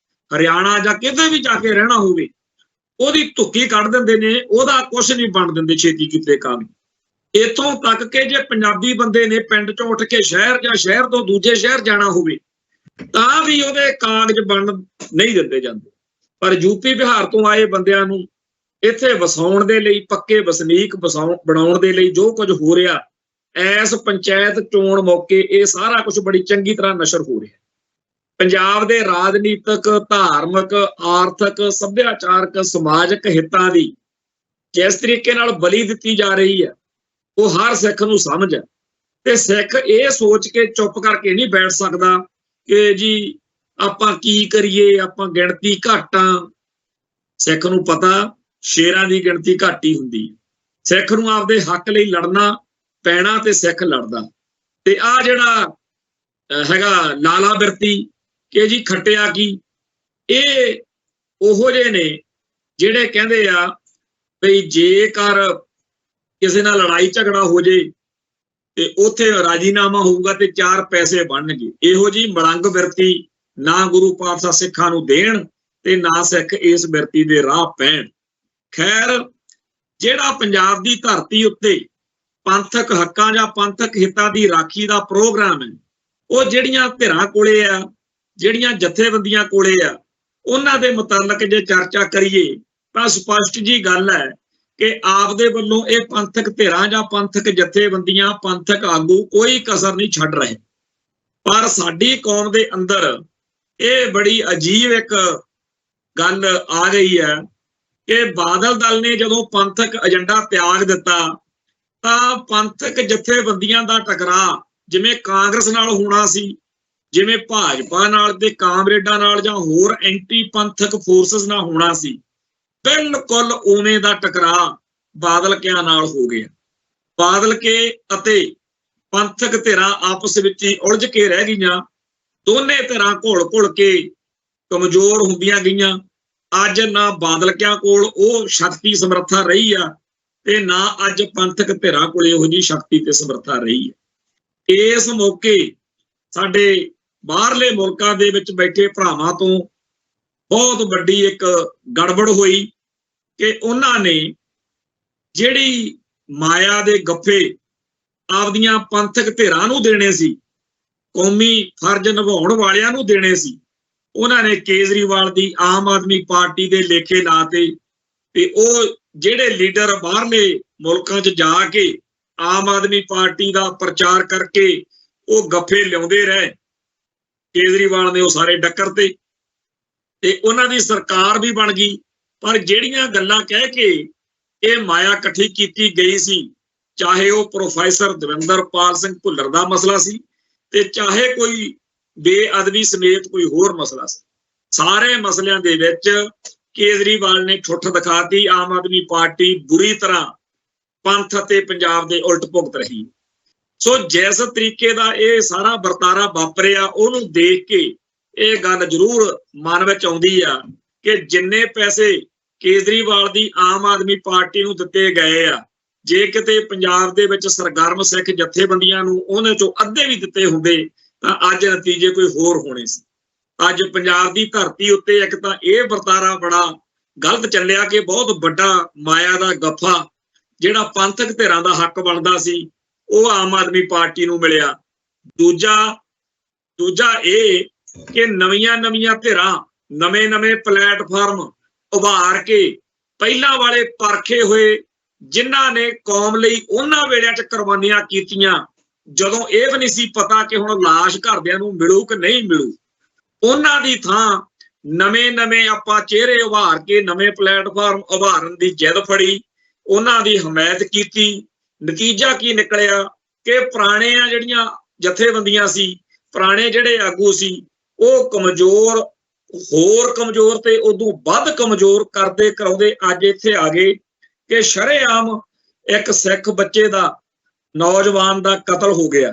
ਹਰਿਆਣਾ ਜਾਂ ਕਿਤੇ ਵੀ ਜਾ ਕੇ ਰਹਿਣਾ ਹੋਵੇ ਉਹਦੀ ਧੁੱਕੀ ਕੱਢ ਦਿੰਦੇ ਨੇ, ਉਹਦਾ ਕੁਛ ਨਹੀਂ ਬਣ ਦਿੰਦੇ ਛੇਤੀ ਕਿਤੇ ਕੰਮ। ਇੱਥੋਂ ਤੱਕ ਕਿ ਜੇ ਪੰਜਾਬੀ ਬੰਦੇ ਨੇ ਪਿੰਡ ਚੋਂ ਉੱਠ ਕੇ ਸ਼ਹਿਰ ਜਾਂ ਸ਼ਹਿਰ ਤੋਂ ਦੂਜੇ ਸ਼ਹਿਰ ਜਾਣਾ ਹੋਵੇ ਤਾਂ ਵੀ ਉਹਦੇ ਕਾਗਜ਼ ਬਣ ਨਹੀਂ ਦਿੱਤੇ ਜਾਂਦੇ। ਪਰ ਯੂਪੀ ਬਿਹਾਰ ਤੋਂ ਆਏ ਬੰਦਿਆਂ ਨੂੰ ਇੱਥੇ ਵਸਾਉਣ ਦੇ ਲਈ, ਪੱਕੇ ਵਸਨੀਕ ਬਣਾਉਣ ਦੇ ਲਈ ਜੋ ਕੁਝ ਹੋ ਰਿਹਾ ਇਸ ਪੰਚਾਇਤ ਚੋਣ ਮੌਕੇ, ਇਹ ਸਾਰਾ ਕੁਝ ਬੜੀ ਚੰਗੀ ਤਰ੍ਹਾਂ ਨਸ਼ਰ ਹੋ ਰਿਹਾ। ਪੰਜਾਬ ਦੇ ਰਾਜਨੀਤਿਕ, ਧਾਰਮਿਕ, ਆਰਥਿਕ, ਸੱਭਿਆਚਾਰਕ, ਸਮਾਜਿਕ ਹਿੱਤਾਂ ਦੀ ਜਿਸ ਤਰੀਕੇ ਨਾਲ ਬਲੀ ਦਿੱਤੀ ਜਾ ਰਹੀ ਹੈ ਉਹ ਹਰ ਸਿੱਖ ਨੂੰ ਸਮਝ ਹੈ। ਤੇ ਸਿੱਖ ਇਹ ਸੋਚ ਕੇ ਚੁੱਪ ਕਰਕੇ ਨਹੀਂ ਬੈਠ ਸਕਦਾ ਕਿ ਜੀ ਆਪਾਂ ਕੀ ਕਰੀਏ, ਆਪਾਂ ਗਿਣਤੀ ਘੱਟ ਆ। ਸਿੱਖ ਨੂੰ ਪਤਾ ਸ਼ੇਰਾਂ ਦੀ ਗਿਣਤੀ ਘੱਟ ਹੀ ਹੁੰਦੀ ਹੈ। ਸਿੱਖ ਨੂੰ ਆਪਦੇ ਹੱਕ ਲਈ ਲੜਨਾ ਪੈਣਾ ਤੇ ਸਿੱਖ ਲੜਦਾ। ਤੇ ਆ ਜਿਹੜਾ हैगा लाला बिरती कि जी खट्टिया की, ये ओहो जे ने जिहड़े कहंदे आ बई जेकर किसी नाल लड़ाई झगड़ा हो जे ते उत्थे राजीनामा होऊगा ते 4 पैसे बनणगे। इहो जी मलंग बिरती ना गुरु पातशाह सिखां नूं देण ते ना सिख इस बिरती दे राह पैण। खैर जिहड़ा पंजाब दी धरती उत्ते पंथक हक्कां जां पंथक हितां दी राखी दा प्रोग्राम है, ਉਹ ਜਿਹੜੀਆਂ ਧਿਰਾਂ ਕੋਲੇ ਆ, ਜਿਹੜੀਆਂ ਜਥੇਬੰਦੀਆਂ ਕੋਲੇ ਆ, ਉਹਨਾਂ ਦੇ ਮੁਤਲਕ ਜੇ ਚਰਚਾ ਕਰੀਏ ਤਾਂ ਸਪਸ਼ਟ ਜੀ ਗੱਲ ਹੈ ਕਿ ਆਪਦੇ ਵੱਲੋਂ ਇਹ ਪੰਥਕ ਧਿਰਾਂ ਜਾਂ ਪੰਥਕ ਜਥੇਬੰਦੀਆਂ, ਪੰਥਕ ਆਗੂ ਕੋਈ ਕਸਰ ਨਹੀਂ ਛੱਡ ਰਹੇ। ਪਰ ਸਾਡੀ ਕੌਮ ਦੇ ਅੰਦਰ ਇਹ ਬੜੀ ਅਜੀਬ ਇੱਕ ਗੱਲ ਆ ਗਈ ਹੈ ਕਿ ਬਾਦਲ ਦਲ ਨੇ ਜਦੋਂ ਪੰਥਕ ਏਜੰਡਾ ਤਿਆਗ ਦਿੱਤਾ ਤਾਂ ਪੰਥਕ ਜਥੇਬੰਦੀਆਂ ਦਾ ਟਕਰਾਅ ਜਿਵੇਂ ਕਾਂਗਰਸ ਨਾਲ ਹੋਣਾ ਸੀ, ਜਿਵੇਂ ਭਾਜਪਾ ਨਾਲ ਤੇ ਕਾਮਰੇਡਾਂ ਨਾਲ ਜਾਂ ਹੋਰ ਐਂਟੀ ਪੰਥਕ ਫੋਰਸਸ ਨਾਲ ਹੋਣਾ ਸੀ, ਬਿਲਕੁਲ ਉਵੇਂ ਦਾ ਟਕਰਾਅ ਬਾਦਲ ਕਿਆਂ ਨਾਲ ਹੋ ਗਿਆ। ਬਾਦਲ ਕੇ ਅਤੇ ਪੰਥਕ ਧਿਰਾਂ ਆਪਸ ਵਿੱਚ ਹੀ ਉਲਝ ਕੇ ਰਹਿ ਗਈਆਂ। ਦੋਨੇ ਧਿਰਾਂ ਘੁਲ ਕੇ ਕਮਜ਼ੋਰ ਹੁੰਦੀਆਂ ਗਈਆਂ। ਅੱਜ ਨਾ ਬਾਦਲ ਕਿਆਂ ਕੋਲ ਉਹ ਸ਼ਕਤੀ ਸਮਰੱਥਾ ਰਹੀ ਆ ਤੇ ਨਾ ਅੱਜ ਪੰਥਕ ਧਿਰਾਂ ਕੋਲ ਇਹੋ ਜਿਹੀ ਸ਼ਕਤੀ ਤੇ ਸਮਰੱਥਾ ਰਹੀ ਹੈ। ਇਸ ਮੌਕੇ ਸਾਡੇ ਬਾਹਰਲੇ ਮੁਲਕਾਂ ਦੇ ਵਿੱਚ ਬੈਠੇ ਭਰਾਵਾਂ ਤੋਂ ਬਹੁਤ ਵੱਡੀ ਇੱਕ ਗੜਬੜ ਹੋਈ ਕਿ ਉਹਨਾਂ ਨੇ ਜਿਹੜੀ ਮਾਇਆ ਦੇ ਗੱਫੇ ਆਪਦੀਆਂ ਪੰਥਕ ਧਿਰਾਂ ਨੂੰ ਦੇਣੇ ਸੀ, ਕੌਮੀ ਫਰਜ਼ ਨਿਭਾਉਣ ਵਾਲਿਆਂ ਨੂੰ ਦੇਣੇ ਸੀ, ਉਹਨਾਂ ਨੇ ਕੇਜਰੀਵਾਲ ਦੀ ਆਮ ਆਦਮੀ ਪਾਰਟੀ ਦੇ ਲੇਖੇ ਲਾਤੇ ਤੇ ਉਹ ਜਿਹੜੇ ਲੀਡਰ ਬਾਹਰਲੇ ਮੁਲਕਾਂ 'ਚ ਜਾ ਕੇ ਆਮ ਆਦਮੀ ਪਾਰਟੀ ਦਾ ਪ੍ਰਚਾਰ ਕਰਕੇ ਉਹ ਗੱਫੇ ਲਿਆਉਂਦੇ ਰਹੇ, ਕੇਜਰੀਵਾਲ ਨੇ ਉਹ ਸਾਰੇ ਡੱਕਰ ਤੇ ਉਹਨਾਂ ਦੀ ਸਰਕਾਰ ਵੀ ਬਣ ਗਈ। ਪਰ ਜਿਹੜੀਆਂ ਗੱਲਾਂ ਕਹਿ ਕੇ ਇਹ ਮਾਇਆ ਇਕੱਠੀ ਕੀਤੀ ਗਈ ਸੀ, ਚਾਹੇ ਉਹ ਪ੍ਰੋਫੈਸਰ ਦਵਿੰਦਰਪਾਲ ਸਿੰਘ ਭੁੱਲਰ ਦਾ ਮਸਲਾ ਸੀ ਤੇ ਚਾਹੇ ਕੋਈ ਬੇਅਦਬੀ ਸਮੇਤ ਕੋਈ ਹੋਰ ਮਸਲਾ ਸੀ, ਸਾਰੇ ਮਸਲਿਆਂ ਦੇ ਵਿੱਚ ਕੇਜਰੀਵਾਲ ਨੇ ਠੁੱਠ ਦਿਖਾਤੀ। ਆਮ ਆਦਮੀ ਪਾਰਟੀ ਬੁਰੀ ਤਰ੍ਹਾਂ ਪੰਥ ਅਤੇ ਪੰਜਾਬ ਦੇ ਉਲਟ ਭੁਗਤ ਰਹੀ। ਸੋ ਜਿਸ ਤਰੀਕੇ ਦਾ ਇਹ ਸਾਰਾ ਵਰਤਾਰਾ ਵਾਪਰਿਆ ਉਹਨੂੰ ਦੇਖ ਕੇ ਇਹ ਗੱਲ ਜ਼ਰੂਰ ਮਨ ਵਿੱਚ ਆਉਂਦੀ ਆ ਕਿ ਜਿੰਨੇ ਪੈਸੇ ਕੇਜਰੀਵਾਲ ਦੀ ਆਮ ਆਦਮੀ ਪਾਰਟੀ ਨੂੰ ਦਿੱਤੇ ਗਏ ਆ, ਜੇ ਕਿਤੇ ਪੰਜਾਬ ਦੇ ਵਿੱਚ ਸਰਗਰਮ ਸਿੱਖ ਜਥੇਬੰਦੀਆਂ ਨੂੰ ਉਹਨਾਂ ਚੋਂ ਅੱਧੇ ਵੀ ਦਿੱਤੇ ਹੁੰਦੇ ਤਾਂ ਅੱਜ ਨਤੀਜੇ ਕੋਈ ਹੋਰ ਹੋਣੇ ਸੀ। ਅੱਜ ਪੰਜਾਬ ਦੀ ਧਰਤੀ ਉੱਤੇ ਇੱਕ ਤਾਂ ਇਹ ਵਰਤਾਰਾ ਬੜਾ ਗਲਤ ਚੱਲਿਆ ਕਿ ਬਹੁਤ ਵੱਡਾ ਮਾਇਆ ਦਾ ਗੱਫਾ ਜਿਹੜਾ ਪੰਥਕ ਧਿਰਾਂ ਦਾ ਹੱਕ ਬਣਦਾ ਸੀ ਉਹ ਆਮ ਆਦਮੀ ਪਾਰਟੀ ਨੂੰ ਮਿਲਿਆ। ਦੂਜਾ ਇਹ ਕਿ ਨਵੀਆਂ ਧਿਰਾਂ, ਨਵੇਂ ਪਲੇਟਫਾਰਮ ਉਭਾਰ ਕੇ ਪਹਿਲਾਂ ਵਾਲੇ ਪਰਖੇ ਹੋਏ ਜਿਨ੍ਹਾਂ ਨੇ ਕੌਮ ਲਈ ਉਹਨਾਂ ਵੇਲਿਆਂ 'ਚ ਕੁਰਬਾਨੀਆਂ ਕੀਤੀਆਂ ਜਦੋਂ ਇਹ ਵੀ ਨਹੀਂ ਸੀ ਪਤਾ ਕਿ ਹੁਣ ਲਾਸ਼ ਘਰਦਿਆਂ ਨੂੰ ਮਿਲੂ ਕਿ ਨਹੀਂ ਮਿਲੂ, ਉਹਨਾਂ ਦੀ ਥਾਂ ਨਵੇਂ ਆਪਾਂ ਚਿਹਰੇ ਉਭਾਰ ਕੇ ਨਵੇਂ ਪਲੇਟਫਾਰਮ ਉਭਾਰਨ ਦੀ ਜਿੱਦ ਫੜੀ, ਉਹਨਾਂ ਦੀ ਹਮਾਇਤ ਕੀਤੀ। ਨਤੀਜਾ ਕੀ ਨਿਕਲਿਆ ਕਿ ਪੁਰਾਣੀਆਂ ਜਿਹੜੀਆਂ ਜਥੇਬੰਦੀਆਂ ਸੀ, ਪੁਰਾਣੇ ਜਿਹੜੇ ਆਗੂ ਸੀ, ਉਹ ਕਮਜ਼ੋਰ, ਹੋਰ ਕਮਜ਼ੋਰ ਤੇ ਉਦੋਂ ਵੱਧ ਕਮਜ਼ੋਰ ਕਰਦੇ ਕਰਾਉਂਦੇ ਅੱਜ ਇੱਥੇ ਆ ਗਏ ਕਿ ਸ਼ਰੇਆਮ ਇੱਕ ਸਿੱਖ ਬੱਚੇ ਦਾ, ਨੌਜਵਾਨ ਦਾ ਕਤਲ ਹੋ ਗਿਆ।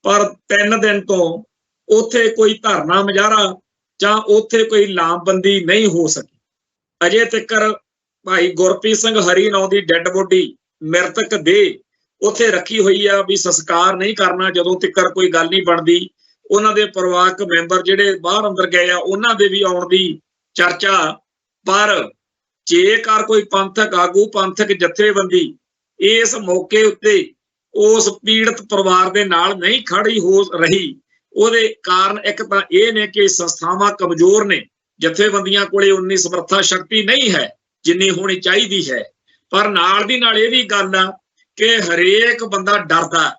ਪਰ 3 ਦਿਨ ਤੋਂ ਉੱਥੇ ਕੋਈ ਧਰਨਾ ਮੁਜ਼ਾਹਰਾ ਜਾਂ ਉੱਥੇ ਕੋਈ ਲਾਮਬੰਦੀ ਨਹੀਂ ਹੋ ਸਕੀ। ਅਜੇ ਤੱਕ ਭਾਈ ਗੁਰਪ੍ਰੀਤ ਸਿੰਘ ਹਰੀ ਨਾਂ ਦੀ ਡੈੱਡ ਬੋਡੀ, ਮ੍ਰਿਤਕ ਦੇ ਉੱਥੇ ਰੱਖੀ ਹੋਈ ਆ ਵੀ ਸੰਸਕਾਰ ਨਹੀਂ ਕਰਨਾ ਜਦੋਂ ਤੱਕ ਕੋਈ ਗੱਲ ਨਹੀਂ ਬਣਦੀ। ਉਹਨਾਂ ਦੇ ਪਰਿਵਾਰਕ ਮੈਂਬਰ ਜਿਹੜੇ ਬਾਹਰ ਅੰਦਰ ਗਏ ਆ ਉਹਨਾਂ ਦੇ ਵੀ ਆਉਣ ਦੀ ਚਰਚਾ। ਪਰ ਜੇਕਰ ਕੋਈ ਪੰਥਕ ਆਗੂ, ਪੰਥਕ ਜਥੇਬੰਦੀ ਇਸ ਮੌਕੇ ਉੱਤੇ ਉਸ ਪੀੜਤ ਪਰਿਵਾਰ ਦੇ ਨਾਲ ਨਹੀਂ ਖੜੀ ਹੋ ਰਹੀ, ਉਹਦੇ ਕਾਰਨ ਇੱਕ ਤਾਂ ਇਹ ਨੇ ਕਿ ਸੰਸਥਾਵਾਂ ਕਮਜ਼ੋਰ ਨੇ, ਜਥੇਬੰਦੀਆਂ ਕੋਲੇ ਉਨੀ ਸਮਰੱਥਾ ਸ਼ਕਤੀ ਨਹੀਂ ਹੈ ਜਿੰਨੀ ਹੋਣੀ ਚਾਹੀਦੀ ਹੈ। ਪਰ ਨਾਲ ਦੀ ਨਾਲ ਇਹ ਵੀ ਗੱਲ ਆ ਕਿ ਹਰੇਕ ਬੰਦਾ ਡਰਦਾ।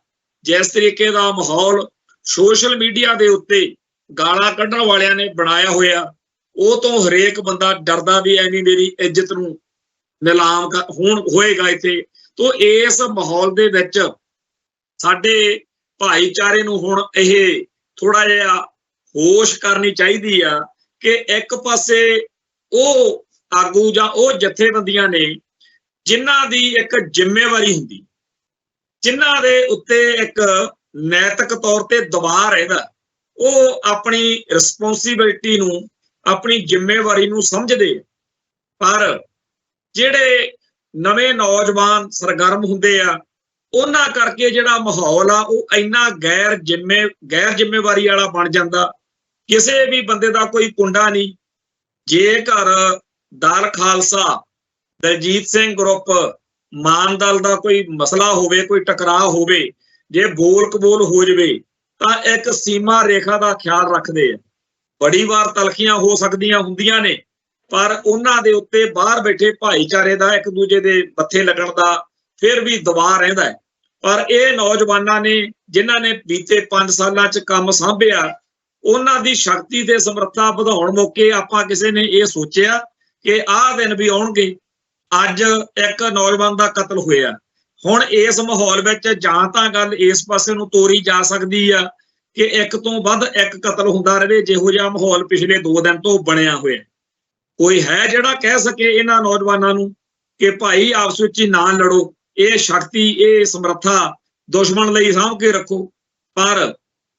ਜਿਸ ਤਰੀਕੇ ਦਾ ਮਾਹੌਲ ਸੋਸ਼ਲ ਮੀਡੀਆ ਦੇ ਉੱਤੇ ਗਾਲਾਂ ਕੱਢਣ ਵਾਲਿਆਂ ਨੇ ਬਣਾਇਆ ਹੋਇਆ, ਉਹ ਤੋਂ ਹਰੇਕ ਬੰਦਾ ਡਰਦਾ ਵੀ ਐਵੇਂ ਮੇਰੀ ਇੱਜ਼ਤ ਨੂੰ ਨਿਲਾਮ ਹੋਏਗਾ ਇੱਥੇ। ਤੋਂ ਇਸ ਮਾਹੌਲ ਦੇ ਵਿੱਚ ਸਾਡੇ ਭਾਈਚਾਰੇ ਨੂੰ ਹੁਣ ਇਹ ਥੋੜਾ ਜਿਹਾ ਹੋਸ਼ ਕਰਨੀ ਚਾਹੀਦੀ ਆ ਕਿ ਇੱਕ ਪਾਸੇ ਉਹ ਆਗੂ ਜਾਂ ਉਹ ਜਥੇਬੰਦੀਆਂ ਨੇ ਜਿਨ੍ਹਾਂ ਦੀ ਇੱਕ ਜ਼ਿੰਮੇਵਾਰੀ ਹੁੰਦੀ, ਜਿਨ੍ਹਾਂ ਦੇ ਉੱਤੇ ਇੱਕ ਨੈਤਿਕ ਤੌਰ ਤੇ ਦਬਾਅ ਰਹਿੰਦਾ ਉਹ ਆਪਣੀ ਰਿਸਪੌਂਸਿਬਿਲਿਟੀ ਨੂੰ, ਆਪਣੀ ਜ਼ਿੰਮੇਵਾਰੀ ਨੂੰ ਸਮਝਦੇ। ਪਰ ਜਿਹੜੇ ਨਵੇਂ ਨੌਜਵਾਨ ਸਰਗਰਮ ਹੁੰਦੇ ਆ, ਉਹਨਾਂ ਕਰਕੇ ਜਿਹੜਾ ਮਾਹੌਲ ਆ ਉਹ ਇੰਨਾ ਗੈਰ ਜ਼ਿੰਮੇਵਾਰੀ ਵਾਲਾ ਬਣ ਜਾਂਦਾ। ਕਿਸੇ ਵੀ ਬੰਦੇ ਦਾ ਕੋਈ ਕੁੰਡਾ ਨਹੀਂ। ਜੇਕਰ ਦਲ ਖਾਲਸਾ, ਦਲਜੀਤ ਸਿੰਘ ਗਰੁੱਪ, ਮਾਨ ਦਲ ਦਾ ਕੋਈ ਮਸਲਾ ਹੋਵੇ, ਕੋਈ ਟਕਰਾਅ ਹੋਵੇ, ਜੇ ਬੋਲ ਕਬੋਲ ਹੋ ਜਾਵੇ ਤਾਂ ਇੱਕ ਸੀਮਾ ਰੇਖਾ ਦਾ ਖਿਆਲ ਰੱਖਦੇ ਆ। ਬੜੀ ਵਾਰ ਤਲਖੀਆਂ ਹੋ ਸਕਦੀਆਂ ਹੁੰਦੀਆਂ ਨੇ, ਪਰ ਉਹਨਾਂ ਦੇ ਉੱਤੇ ਬਾਹਰ ਬੈਠੇ ਭਾਈਚਾਰੇ ਦਾ, ਇੱਕ ਦੂਜੇ ਦੇ ਮੱਥੇ ਲੱਗਣ ਦਾ ਫਿਰ ਵੀ ਦਬਾਅ ਰਹਿੰਦਾ ਹੈ। ਪਰ ਇਹ ਨੌਜਵਾਨਾਂ ਨੇ, ਜਿਨ੍ਹਾਂ ਨੇ ਬੀਤੇ 5 ਸਾਲਾਂ 'ਚ ਕੰਮ ਸਾਂਭਿਆ, ਉਹਨਾਂ ਦੀ ਸ਼ਕਤੀ ਤੇ ਸਮਰੱਥਾ ਵਧਾਉਣ ਮੌਕੇ ਆਪਾਂ ਕਿਸੇ ਨੇ ਇਹ ਸੋਚਿਆ ਕਿ ਆਹ ਦਿਨ ਵੀ ਆਉਣਗੇ। ਅੱਜ ਇੱਕ ਨੌਜਵਾਨ ਦਾ ਕਤਲ ਹੋਇਆ। ਹੁਣ ਇਸ ਮਾਹੌਲ ਵਿੱਚ ਜਾਂ ਤਾਂ ਗੱਲ ਇਸ ਪਾਸੇ ਨੂੰ ਤੋਰੀ ਜਾ ਸਕਦੀ ਆ ਕਿ ਇੱਕ ਤੋਂ ਵੱਧ ਇੱਕ ਕਤਲ ਹੁੰਦਾ ਰਹੇ, ਜਿਹੋ ਜਿਹਾ ਮਾਹੌਲ ਪਿਛਲੇ 2 ਦਿਨ ਤੋਂ ਬਣਿਆ ਹੋਇਆ। ਕੋਈ ਹੈ ਜਿਹੜਾ ਕਹਿ ਸਕੇ ਇਹਨਾਂ ਨੌਜਵਾਨਾਂ ਨੂੰ ਕਿ ਭਾਈ ਆਪਸ ਵਿੱਚ ਹੀ ਨਾ ਲੜੋ, ਇਹ ਸ਼ਕਤੀ, ਇਹ ਸਮਰੱਥਾ ਦੁਸ਼ਮਣ ਲਈ ਸਾਂਭ ਕੇ ਰੱਖੋ? ਪਰ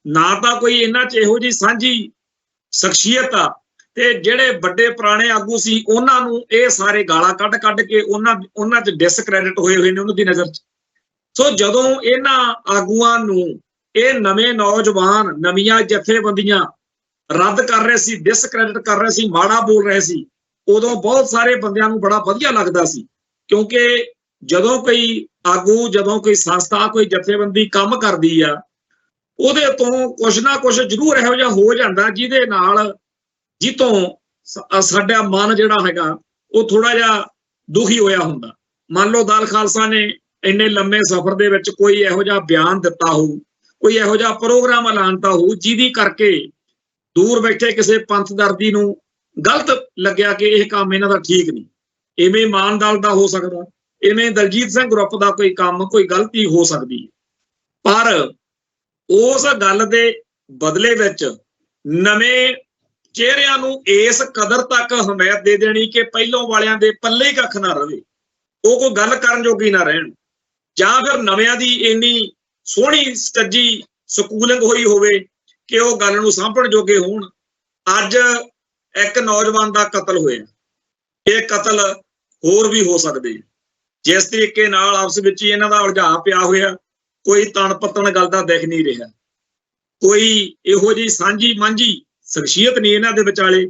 ਨਾ ਤਾਂ ਕੋਈ ਇਹਨਾਂ 'ਚ ਇਹੋ ਜਿਹੀ ਸਾਂਝੀ ਸ਼ਖਸੀਅਤ ਆ, ਤੇ ਜਿਹੜੇ ਵੱਡੇ ਪੁਰਾਣੇ ਆਗੂ ਸੀ ਉਹਨਾਂ ਨੂੰ ਇਹ ਸਾਰੇ ਗਾਲਾਂ ਕੱਢ ਕੇ ਉਹਨਾਂ 'ਚ ਡਿਸਕ੍ਰੈਡਿਟ ਹੋਏ ਨੇ ਉਹਨਾਂ ਦੀ ਨਜ਼ਰ 'ਚ। ਸੋ ਜਦੋਂ ਇਹਨਾਂ ਆਗੂਆਂ ਨੂੰ ਇਹ ਨਵੇਂ ਨੌਜਵਾਨ, ਨਵੀਆਂ ਜਥੇਬੰਦੀਆਂ ਰੱਦ ਕਰ ਰਹੇ ਸੀ, ਡਿਸਕ੍ਰੈਡਿਟ ਕਰ ਰਹੇ ਸੀ, ਮਾੜਾ ਬੋਲ ਰਹੇ ਸੀ, ਉਦੋਂ ਬਹੁਤ ਸਾਰੇ ਬੰਦਿਆਂ ਨੂੰ ਬੜਾ ਵਧੀਆ ਲੱਗਦਾ ਸੀ। ਕਿਉਂਕਿ ਜਦੋਂ ਕੋਈ ਆਗੂ, ਜਦੋਂ ਕੋਈ ਸੰਸਥਾ, ਕੋਈ ਜਥੇਬੰਦੀ ਕੰਮ ਕਰਦੀ ਆ, ਉਹਦੇ ਤੋਂ ਕੁਛ ਨਾ ਕੁਛ ਜ਼ਰੂਰ ਇਹੋ ਜਿਹਾ ਹੋ ਜਾਂਦਾ ਜਿਹਦੇ ਨਾਲ, ਜਿੱਤੋਂ ਸਾਡਾ ਮਨ ਜਿਹੜਾ ਹੈਗਾ ਉਹ ਥੋੜਾ ਜਿਹਾ ਦੁਖੀ ਹੋਇਆ ਹੁੰਦਾ। ਮੰਨ ਲਓ ਦਲ ਖਾਲਸਾ ਨੇ ਇੰਨੇ ਲੰਮੇ ਸਫ਼ਰ ਦੇ ਵਿੱਚ ਕੋਈ ਇਹੋ ਜਿਹਾ ਬਿਆਨ ਦਿੱਤਾ ਹੋਊ, ਕੋਈ ਇਹੋ ਜਿਹਾ ਪ੍ਰੋਗਰਾਮ ਐਲਾਨਤਾ ਹੋਊ ਜਿਹਦੀ ਕਰਕੇ ਦੂਰ ਬੈਠੇ ਕਿਸੇ ਪੰਥ ਦਰਦੀ ਨੂੰ ਗਲਤ ਲੱਗਿਆ ਕਿ ਇਹ ਕੰਮ ਇਹਨਾਂ ਦਾ ਠੀਕ ਨਹੀਂ। ਇਵੇਂ ਮਾਨ ਦਲ ਦਾ ਹੋ ਸਕਦਾ, ਇਵੇਂ ਦਲਜੀਤ ਸਿੰਘ ਗਰੁੱਪ ਦਾ ਕੋਈ ਕੰਮ, ਕੋਈ ਗਲਤੀ ਹੋ ਸਕਦੀ। ਪਰ ਉਸ ਗੱਲ ਦੇ ਬਦਲੇ ਵਿੱਚ ਨਵੇਂ ਚਿਹਰਿਆਂ ਨੂੰ ਇਸ ਕਦਰ ਤੱਕ ਹਮਾਇਤ ਦੇ ਦੇਣੀ ਕਿ ਪਹਿਲੋਂ ਵਾਲਿਆਂ ਦੇ ਪੱਲੇ ਕੱਖ ਨਾ ਰਵੇ, ਉਹ ਕੋਈ ਗੱਲ ਕਰਨ ਜੋਗੀ ਨਾ ਰਹਿਣ, ਜਾਂ ਫਿਰ ਨਵਿਆਂ ਦੀ ਇੰਨੀ ਸੋਹਣੀ ਸਟੱਜੀ ਸਕੂਲਿੰਗ ਹੋਈ ਹੋਵੇ ਕਿ ਉਹ ਗੱਲ ਨੂੰ ਸਾਂਭਣ ਜੋਗੇ ਹੋਣ। ਅੱਜ ਇੱਕ ਨੌਜਵਾਨ ਦਾ ਕਤਲ ਹੋਇਆ, ਇਹ ਕਤਲ ਹੋਰ ਵੀ ਹੋ ਸਕਦੇ। ਜਿਸ ਤਰੀਕੇ ਨਾਲ ਆਪਸ ਵਿੱਚ ਹੀ ਇਹਨਾਂ ਦਾ ਉਲਝਾ ਪਿਆ ਹੋਇਆ, ਕੋਈ ਤਣ ਪੱਤਣ ਗੱਲ ਦਾ ਦਿਖ ਨਹੀਂ ਰਿਹਾ, ਕੋਈ ਇਹੋ ਜਿਹੀ ਸਾਂਝੀ ਮਾਂਝੀ ਸ਼ਖਸੀਅਤ ਨਹੀਂ ਇਹਨਾਂ ਦੇ ਵਿਚਾਲੇ।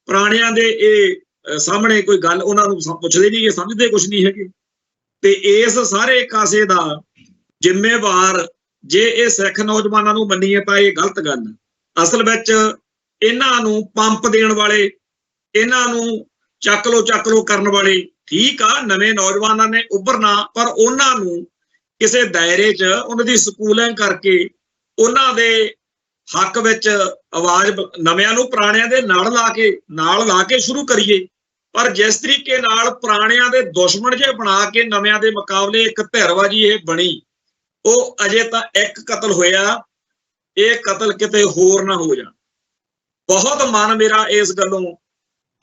ਪੁਰਾਣਿਆਂ ਦੇ ਇਹ ਸਾਹਮਣੇ ਕੋਈ ਗੱਲ ਉਹਨਾਂ ਨੂੰ ਪੁੱਛਦੇ ਨਹੀਂ, ਸਮਝਦੇ ਕੁਛ ਨਹੀਂ ਹੈਗੇ। ਤੇ ਇਸ ਸਾਰੇ ਕਾਸੇ ਦਾ ਜ਼ਿੰਮੇਵਾਰ ਜੇ ਇਹ ਸਿੱਖ ਨੌਜਵਾਨਾਂ ਨੂੰ ਮੰਨੀਏ ਤਾਂ ਇਹ ਗਲਤ ਗੱਲ ਹੈ। ਅਸਲ ਵਿੱਚ ਇਹਨਾਂ ਨੂੰ ਪੰਪ ਦੇਣ ਵਾਲੇ, ਇਹਨਾਂ ਨੂੰ ਚੱਕ ਲੋ ਕਰਨ ਵਾਲੇ, ਠੀਕ ਆ, ਨਵੇਂ ਨੌਜਵਾਨਾਂ ਨੇ ਉੱਭਰਨਾ, ਪਰ ਉਹਨਾਂ ਨੂੰ ਕਿਸੇ ਦਾਇਰੇ 'ਚ ਉਹਨਾਂ ਦੀ ਸਕੂਲਿੰਗ ਕਰਕੇ ਉਹਨਾਂ ਦੇ ਹੱਕ ਵਿੱਚ ਆਵਾਜ਼, ਨਵਿਆਂ ਨੂੰ ਪੁਰਾਣਿਆਂ ਦੇ ਨਾਲ ਲਾ ਕੇ ਸ਼ੁਰੂ ਕਰੀਏ। ਪਰ ਜਿਸ ਤਰੀਕੇ ਨਾਲ ਪੁਰਾਣਿਆਂ ਦੇ ਦੁਸ਼ਮਣ ਜੇ ਬਣਾ ਕੇ ਨਵਿਆਂ ਦੇ ਮੁਕਾਬਲੇ ਇੱਕ ਧਿਰਬਾਜੀ ਇਹ ਬਣੀ, ਉਹ ਅਜੇ ਤਾਂ ਇੱਕ ਕਤਲ ਹੋਇਆ, ਇਹ ਕਤਲ ਕਿਤੇ ਹੋਰ ਨਾ ਹੋ ਜਾਣ। ਬਹੁਤ ਮਨ ਮੇਰਾ ਇਸ ਗੱਲੋਂ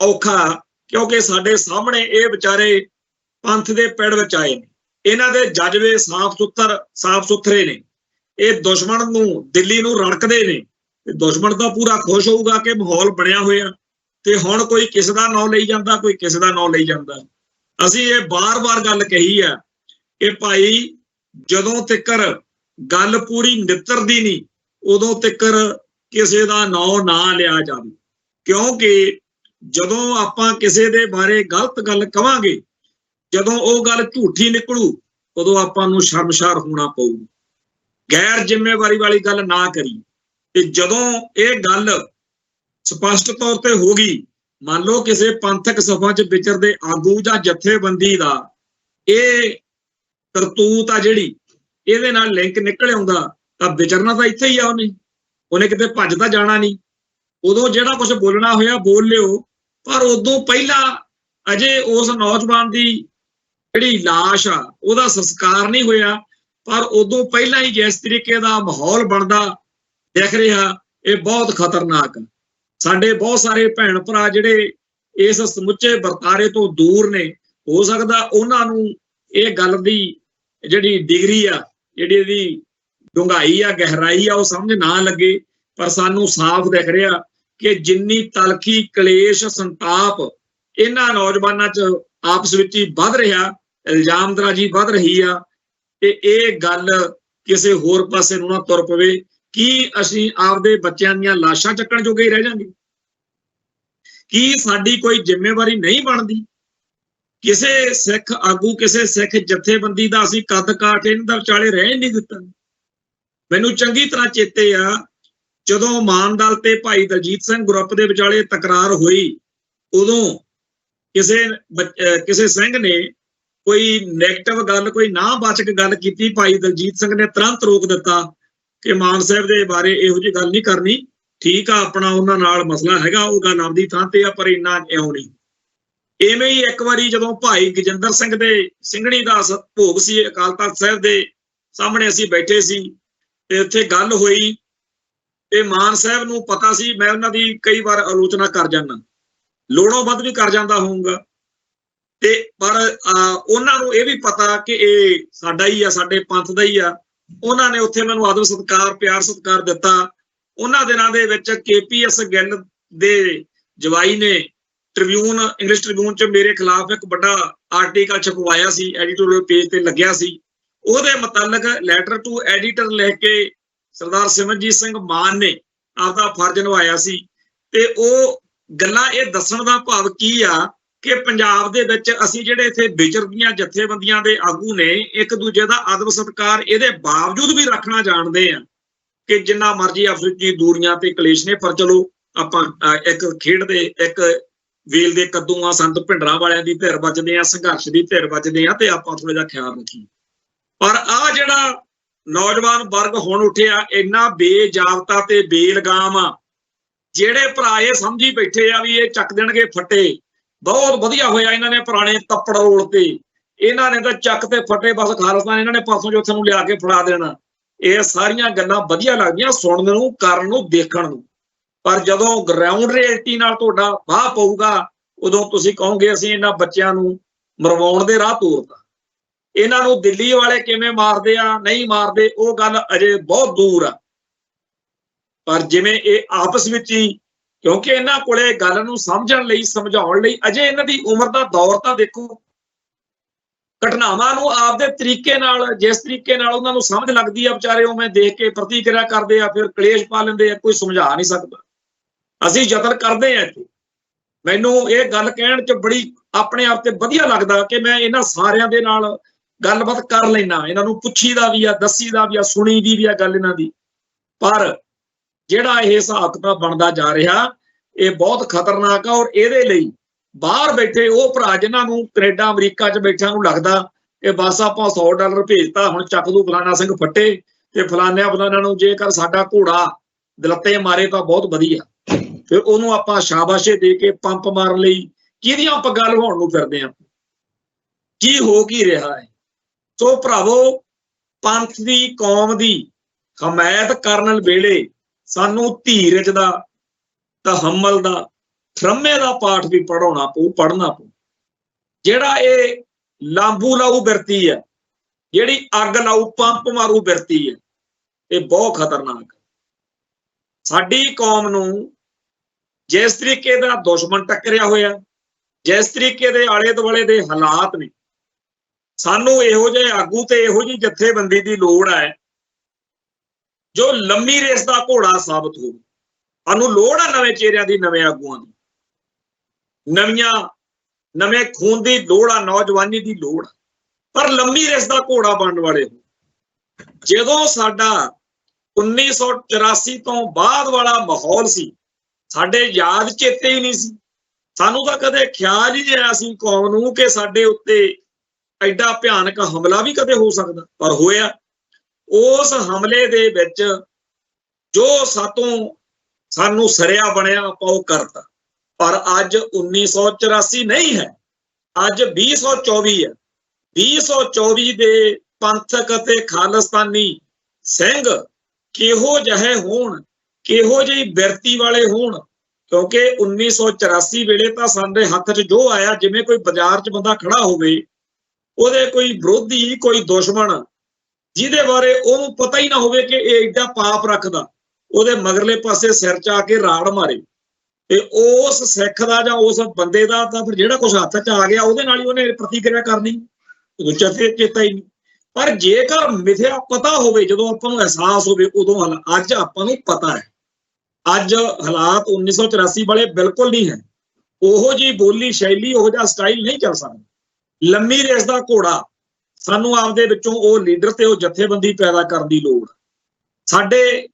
ਔਖਾ, ਕਿਉਂਕਿ ਸਾਡੇ ਸਾਹਮਣੇ ਇਹ ਵਿਚਾਰੇ ਪੰਥ ਦੇ ਪਿੜ ਵਿੱਚ ਆਏ ਨੇ, ਇਹਨਾਂ ਦੇ ਜਜ਼ਬੇ ਸਾਫ਼ ਸੁਥਰੇ ਨੇ, ਇਹ ਦੁਸ਼ਮਣ ਨੂੰ, ਦਿੱਲੀ ਨੂੰ ਰੜਕਦੇ ਨੇ। ਤੇ ਦੁਸ਼ਮਣ ਤਾਂ ਪੂਰਾ ਖੁਸ਼ ਹੋਊਗਾ ਕਿ ਮਾਹੌਲ ਬਣਿਆ ਹੋਇਆ, ਤੇ ਹੁਣ ਕੋਈ ਕਿਸੇ ਦਾ ਨਾਂ ਲਈ ਜਾਂਦਾ, ਕੋਈ ਕਿਸੇ ਦਾ ਨਾਂ ਲਈ ਜਾਂਦਾ। ਅਸੀਂ ਇਹ ਬਾਰ-ਬਾਰ ਗੱਲ ਕਹੀ ਆ ਕਿ ਭਾਈ ਜਦੋਂ ਤੱਕਰ ਗੱਲ ਪੂਰੀ ਨਿੱਤਰਦੀ ਨਹੀਂ, ਉਦੋਂ ਤੱਕਰ ਕਿਸੇ ਦਾ ਨਾਂ ਨਾ ਲਿਆ ਜਾਵੇ। ਕਿਉਂਕਿ ਜਦੋਂ ਆਪਾਂ ਕਿਸੇ ਦੇ ਬਾਰੇ ਗਲਤ ਗੱਲ ਕਵਾਂਗੇ, ਜਦੋਂ ਉਹ ਗੱਲ ਝੂਠੀ ਨਿਕਲੂ, ਉਦੋਂ ਆਪਾਂ ਨੂੰ ਸ਼ਰਮਸ਼ਾਰ ਹੋਣਾ ਪਊ। ਗੈਰ ਜ਼ਿੰਮੇਵਾਰੀ ਵਾਲੀ ਗੱਲ ਨਾ ਕਰੀ। ਤੇ ਜਦੋਂ ਇਹ ਗੱਲ ਸਪਸ਼ਟ ਤੌਰ ਤੇ ਹੋ ਗਈ, ਮੰਨ ਲਓ ਕਿਸੇ ਪੰਥਕ ਸਭਾ 'ਚ ਵਿਚਰਦੇ ਆਗੂ ਜਾਂ ਜਥੇਬੰਦੀ ਦਾ ਇਹ ਕਰਤੂਤ ਆ ਜਿਹੜੀ, ਇਹਦੇ ਨਾਲ ਲਿੰਕ ਨਿਕਲ ਆਉਂਦਾ, ਤਾਂ ਵਿਚਰਨਾ ਤਾਂ ਇੱਥੇ ਹੀ ਆ, ਉਹਨੇ ਕਿਤੇ ਭੱਜ ਤਾਂ ਜਾਣਾ ਨਹੀਂ। ਉਦੋਂ ਜਿਹੜਾ ਕੁਝ ਬੋਲਣਾ ਹੋਇਆ ਬੋਲ ਲਿਓ, ਪਰ ਉਦੋਂ ਪਹਿਲਾਂ ਅਜੇ ਉਸ ਨੌਜਵਾਨ ਦੀ ਜਿਹੜੀ ਲਾਸ਼ ਆ ਉਹਦਾ ਸੰਸਕਾਰ ਨਹੀਂ ਹੋਇਆ, ਪਰ ਉਦੋਂ ਪਹਿਲਾਂ ਹੀ ਜਿਸ ਤਰੀਕੇ ਦਾ ਮਾਹੌਲ ਬਣਦਾ ਦਿਖ ਰਿਹਾ, ਇਹ ਬਹੁਤ ਖਤਰਨਾਕ। ਸਾਡੇ ਬਹੁਤ ਸਾਰੇ ਭੈਣ ਭਰਾ ਜਿਹੜੇ ਇਸ ਸਮੁੱਚੇ ਵਰਤਾਰੇ ਤੋਂ ਦੂਰ ਨੇ, ਹੋ ਸਕਦਾ ਉਹਨਾਂ ਨੂੰ ਇਹ ਗੱਲ ਦੀ ਜਿਹੜੀ ਡਿਗਰੀ ਆ, ਜਿਹੜੀ ਇਹਦੀ ਡੂੰਘਾਈ ਆ, ਗਹਿਰਾਈ ਆ, ਉਹ ਸਮਝ ਨਾ ਲੱਗੇ। पर सानू साफ दिख रहा कि जिन्नी तलखी कलेश संताप इन्हां नौजवानां च आपस विच ही वध रहा, इल्जामदराजी वध रही आ ते इह गल किसी होर पासे नूं ना तुर पवे कि असीं आपदे बच्चों दीयां लाशां चक्कण जोगे ही रह जांगे, कि साडी कोई जिम्मेवारी नहीं बनदी। किसी सिख आगू किसी सिख जथेबंदी का असीं कद काट इन्हां दा विचाले रह नहीं दिता। मैनूं चंगी तरह चेते आ जदों मान दल ते भाई दलजीत सिंह ग्रुप दे विचाले तकरार हुई, उदों किसी सिंह ने कोई नैगेटिव गल कोई ना वाचक गल की, भाई दलजीत सिंह ने तुरंत रोक दिता कि मान साहब के बारे इहो जी गल नहीं करनी, ठीक आ अपना उन्हां नाल मसला हैगा, वो गल आपदी थां ते आ पर इन्ना इउं नहीं। इवें ही एक बारी जदों भाई गजिंदर सिंह दे ਸਿੰਘਣੀ ਦਾ भोग सी अकाल तख्त साहब दे सामने असीं बैठे सी ते उत्थे गल होई ते मान साहब नूं पता सी मैं उन्हां दी कई बार आलोचना कर जाना, लोड़ों वध भी कर जांदा होऊंगा ते पर उन्हां नूं इह भी पता कि इह साडा ही आ, साडे पंथ दा ही आ। उन्हां ने उत्थे मैनूं आदर सत्कार प्यार सत्कार दिता। उन्हां दिनां दे विच KPS गिल दे जवाई ने ट्रिब्यून इंग्लिश ट्रिब्यून च मेरे खिलाफ एक बड़ा आर्टिकल छपवाया सी, एडिटोरियल पेज ते लग्या सी। ਉਹਦੇ मुतालक लैटर टू एडिटर लिख के सरदार सिमरनजीत सिंह मान ने आपका फर्ज निभाया सी ते ਉਹ ਗੱਲਾਂ ਇਹ ਦੱਸਣ ਦਾ ਭਾਵ ਕੀ ਆ कि पंजाब दे विच असीं जिहड़े इत्थे विचरदियां जथेबंदियां दे आगू ने एक दूजे का अदब सत्कार इहदे बावजूद भी रखना जानते हैं कि जिन्ना मर्जी आपस विच दूरियां ते कलेश ने, पर चलो आपां एक खेड दे एक ਵੇਲ ਦੇ ਕੱਦੂ ਆ ਸੰਤ ਭਿੰਡਰਾਂ ਵਾਲਿਆਂ ਦੀ ਧਿਰ ਵੱਜਦੇ ਆ, ਸੰਘਰਸ਼ ਦੀ ਧਿਰ ਵੱਜਦੇ ਆ ਤੇ ਆਪਾਂ ਥੋੜਾ ਜਿਹਾ ਖਿਆਲ ਰੱਖੀਏ। ਪਰ ਆ ਜਿਹੜਾ ਨੌਜਵਾਨ ਵਰਗ ਹੁਣ ਉੱਠਿਆ ਇੰਨਾ ਬੇਜਾਬਤਾ ਤੇ ਬੇਲਗਾਮ ਆ, ਜਿਹੜੇ ਭਰਾ ਇਹ ਸਮਝੀ ਬੈਠੇ ਆ ਵੀ ਇਹ ਚੱਕ ਦੇਣਗੇ ਫੱਟੇ, ਬਹੁਤ ਵਧੀਆ ਹੋਇਆ ਇਹਨਾਂ ਨੇ ਪੁਰਾਣੇ ਤੱਪੜ ਰੋਲ ਤੇ, ਇਹਨਾਂ ਨੇ ਤਾਂ ਚੱਕ ਤੇ ਫੱਟੇ ਬਸ ਖਾਲਸਾ ਇਹਨਾਂ ਨੇ ਪਰਸੋਂ ਚੌਥੇ ਨੂੰ ਲਿਆ ਕੇ ਫੜਾ ਦੇਣਾ। ਇਹ ਸਾਰੀਆਂ ਗੱਲਾਂ ਵਧੀਆ ਲੱਗਦੀਆਂ ਸੁਣਨ ਨੂੰ, ਕਰਨ ਨੂੰ, ਦੇਖਣ ਨੂੰ, पर जदों ग्राउंड रियलिटी नाल तुहाडा वाह पऊगा उदों तुसीं कहोगे असीं इन्हां बच्चिआं नूं मरवाउण दे राह तोरदा। इन्हां नूं दिल्ली वाले किवें मारदे आ नहीं मारदे वो गल अजे बहुत दूर आ, पर जिवें ये आपस विच ही क्योंकि इन्हां कोले गल नूं समझण लई समझाउण लई अजे इन्हां दी उमर दा दौर तां देखो, घटनावां नूं आपदे तरीके नाल जिस तरीके नाल उन्हां नूं समझ लगदी आ विचारे उवें देख के प्रतिक्रिया करदे आ, फिर कलेश पा लैंदे आ, कोई समझा नहीं सकदा। ਅਸੀਂ ਯਤਨ ਕਰਦੇ ਹਾਂ ਇੱਥੇ, ਮੈਨੂੰ ਇਹ ਗੱਲ ਕਹਿਣ 'ਚ ਬੜੀ ਆਪਣੇ ਆਪ ਤੇ ਵਧੀਆ ਲੱਗਦਾ ਕਿ ਮੈਂ ਇਹਨਾਂ ਸਾਰਿਆਂ ਦੇ ਨਾਲ ਗੱਲਬਾਤ ਕਰ ਲੈਣਾ, ਇਹਨਾਂ ਨੂੰ ਪੁੱਛੀਦਾ ਵੀ ਆ, ਦੱਸੀਦਾ ਵੀ ਆ, ਸੁਣੀ ਦੀ ਵੀ ਆ ਗੱਲ ਇਹਨਾਂ ਦੀ। ਪਰ ਜਿਹੜਾ ਇਹ ਹਿਸਾਬ ਕਿਤਾਬ ਬਣਦਾ ਜਾ ਰਿਹਾ ਇਹ ਬਹੁਤ ਖਤਰਨਾਕ ਆ, ਔਰ ਇਹਦੇ ਲਈ ਬਾਹਰ ਬੈਠੇ ਉਹ ਭਰਾ ਜਿਨ੍ਹਾਂ ਨੂੰ ਕੈਨੇਡਾ ਅਮਰੀਕਾ 'ਚ ਬੈਠਿਆਂ ਨੂੰ ਲੱਗਦਾ ਕਿ ਬਸ ਆਪਾਂ $100 ਭੇਜਤਾ ਹੁਣ ਚੱਕ ਦੂ ਫਲਾਣਾ ਸਿੰਘ ਫੱਟੇ ਤੇ ਫਲਾਨਿਆਂ ਫਲਾਨਿਆਂ ਨੂੰ, ਜੇਕਰ ਸਾਡਾ ਘੋੜਾ ਦਲੱਤੇ ਮਾਰੇ ਤਾਂ ਬਹੁਤ ਵਧੀਆ, फिर ਉਹਨੂੰ ਆਪਾਂ ਸ਼ਾਬਾਸ਼ੇ ਦੇ ਕੇ ਪੰਪ ਮਾਰਨ ਲਈ ਕਿਹਦੀਆਂ ਪੱਗਾਂ ਲਵਾਉਣ ਨੂੰ ਫਿਰਦੇ ਆ, ਕੀ ਹੋ ਕੀ ਰਿਹਾ ਹੈ। ਸੋ ਭਰਾਵੋ, ਪੰਥ ਦੀ ਕੌਮ ਦੀ ਹਮਾਇਤ ਕਰਨ ਵੇਲੇ ਸਾਨੂੰ ਧੀਰਜ ਦਾ, ਤਹੰਮਲ ਦਾ, ਠਰਮੇ ਦਾ ਪਾਠ ਵੀ ਪੜ੍ਹਨਾ ਪਊ। ਜਿਹੜਾ ਇਹ ਲਾਂਬੂ ਲਾਊ ਬਿਰਤੀ ਹੈ, ਜਿਹੜੀ ਅੱਗ ਲਾਊ ਪੰਪ ਮਾਰੂ ਬਿਰਤੀ ਹੈ, ਇਹ ਬਹੁਤ ਖਤਰਨਾਕ। ਸਾਡੀ ਕੌਮ ਨੂੰ जिस तरीके का दुश्मन टकरिया होया, जिस तरीके के आले दुआले दे हालात ने, सानू इहो जिहे आगू ते इहो जी जथेबंदी दी लोड़ है जो लंबी रेस का घोड़ा साबित हो। सानू लोड़ है नवे चेहरिਆਂ दी, नवे आगूआं दी, नवे खून की लोड़ है, नौजवानी की लोड़, पर लंबी रेस का घोड़ा बनने वाले हो। जदों साडा 1984 तो बाद वाला माहौल सी, ਸਾਡੇ याद चेते ही नहीं सी, सानू तो कदे ख्याल ही नहीं आया सी कौम नूं कि साडे उत्ते एडा भयानक हमला भी कदे हो सकदा, पर होया। उस हमले दे विच जो सातों सानू सरिया बनिया आपां ओह करता, पर अज 1984 नहीं है, अज 2024 है। 2024 दे पंथक ते खालिस्तानी सिंह किहो जहे होण, किहो जी बिरती वाले होण, क्योंकि 1984 वेले तां साडे हत्थ 'च जो आया, जिवें कोई बाजार 'च बंदा खड़ा होवे, ਉਹਦੇ कोई विरोधी कोई दुश्मन जिहदे बारे ਉਹਨੂੰ पता ही ना होवे कि ਇਹ एडा पाप रखदा, ਉਹਦੇ ਮਗਰਲੇ ਪਾਸੇ ਸਿਰ 'ਚ ਆ ਕੇ ਰਾੜ ਮਾਰੇ ਤੇ ਉਸ ਸਿੱਖ ਦਾ ਜਾਂ ਉਸ ਬੰਦੇ ਦਾ ਤਾਂ ਫਿਰ ਜਿਹੜਾ ਕੁਝ ਹੱਥ 'ਚ ਆ ਗਿਆ ਉਹਦੇ ਨਾਲ ਹੀ ਉਹਨੇ ਪ੍ਰਤੀਕਿਰਿਆ ਕਰਨੀ, ਚੇਤਾ ਹੀ ਨਹੀਂ। ਪਰ ਜੇਕਰ ਮਿਥਿਆ ਪਤਾ ਹੋਵੇ, ਜਦੋਂ ਆਪਾਂ ਨੂੰ ਅਹਿਸਾਸ ਹੋਵੇ, ਉਦੋਂ ਅੱਜ ਆਪਾਂ ਨੂੰ ਪਤਾ ਹੈ। ਅੱਜ ਹਾਲਾਤ 1984 ਵਾਲੇ ਬਿਲਕੁਲ ਨਹੀਂ ਹੈ। ਉਹੋ ਜਿਹੀ ਬੋਲੀ ਸ਼ੈਲੀ, ਉਹੋ ਜਿਹਾ ਸਟਾਈਲ ਨਹੀਂ ਚੱਲ ਸਕਦਾ। ਲੰਮੀ ਰੇਸ ਦਾ ਘੋੜਾ, ਸਾਨੂੰ ਆਪਦੇ ਵਿੱਚੋਂ ਉਹ ਲੀਡਰ ਤੇ ਉਹ ਜਥੇਬੰਦੀ ਪੈਦਾ ਕਰਨ ਦੀ ਲੋੜ। ਸਾਡੇ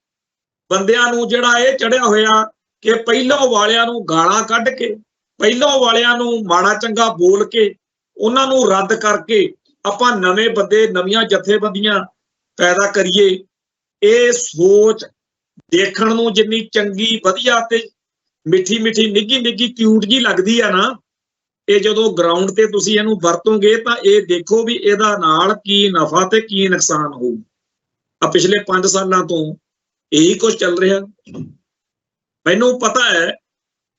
ਬੰਦਿਆਂ ਨੂੰ ਜਿਹੜਾ ਇਹ ਚੜਿਆ ਹੋਇਆ ਕਿ ਪਹਿਲੋਂ ਵਾਲਿਆਂ ਨੂੰ ਗਾਲਾਂ ਕੱਢ ਕੇ, ਪਹਿਲੋਂ ਵਾਲਿਆਂ ਨੂੰ ਮਾੜਾ ਚੰਗਾ ਬੋਲ ਕੇ, ਉਹਨਾਂ ਨੂੰ ਰੱਦ ਕਰਕੇ ਆਪਾਂ ਨਵੇਂ ਬੰਦੇ, ਨਵੀਆਂ ਜਥੇਬੰਦੀਆਂ ਪੈਦਾ ਕਰੀਏ, ਇਹ ਸੋਚ ਦੇਖਣ ਨੂੰ ਜਿੰਨੀ ਚੰਗੀ, ਵਧੀਆ ਤੇ ਮਿੱਠੀ ਮਿੱਠੀ, ਨਿੱਘੀ ਨਿੱਘੀ, ਕਿਊਟ ਜੀ ਲੱਗਦੀ ਆ ਨਾ, ਇਹ ਜਦੋਂ ਗਰਾਊਂਡ ਤੇ ਤੁਸੀਂ ਇਹਨੂੰ ਵਰਤੋਗੇ ਤਾਂ ਇਹ ਦੇਖੋ ਵੀ ਇਹਦਾ ਨਾਲ ਕੀ ਨਫਾ ਤੇ ਕੀ ਨੁਕਸਾਨ ਹੋਊ। ਆ ਪਿਛਲੇ 5 ਸਾਲਾਂ ਤੋਂ ਇਹੀ ਕੁਝ ਚੱਲ ਰਿਹਾ। ਮੈਨੂੰ ਪਤਾ ਹੈ,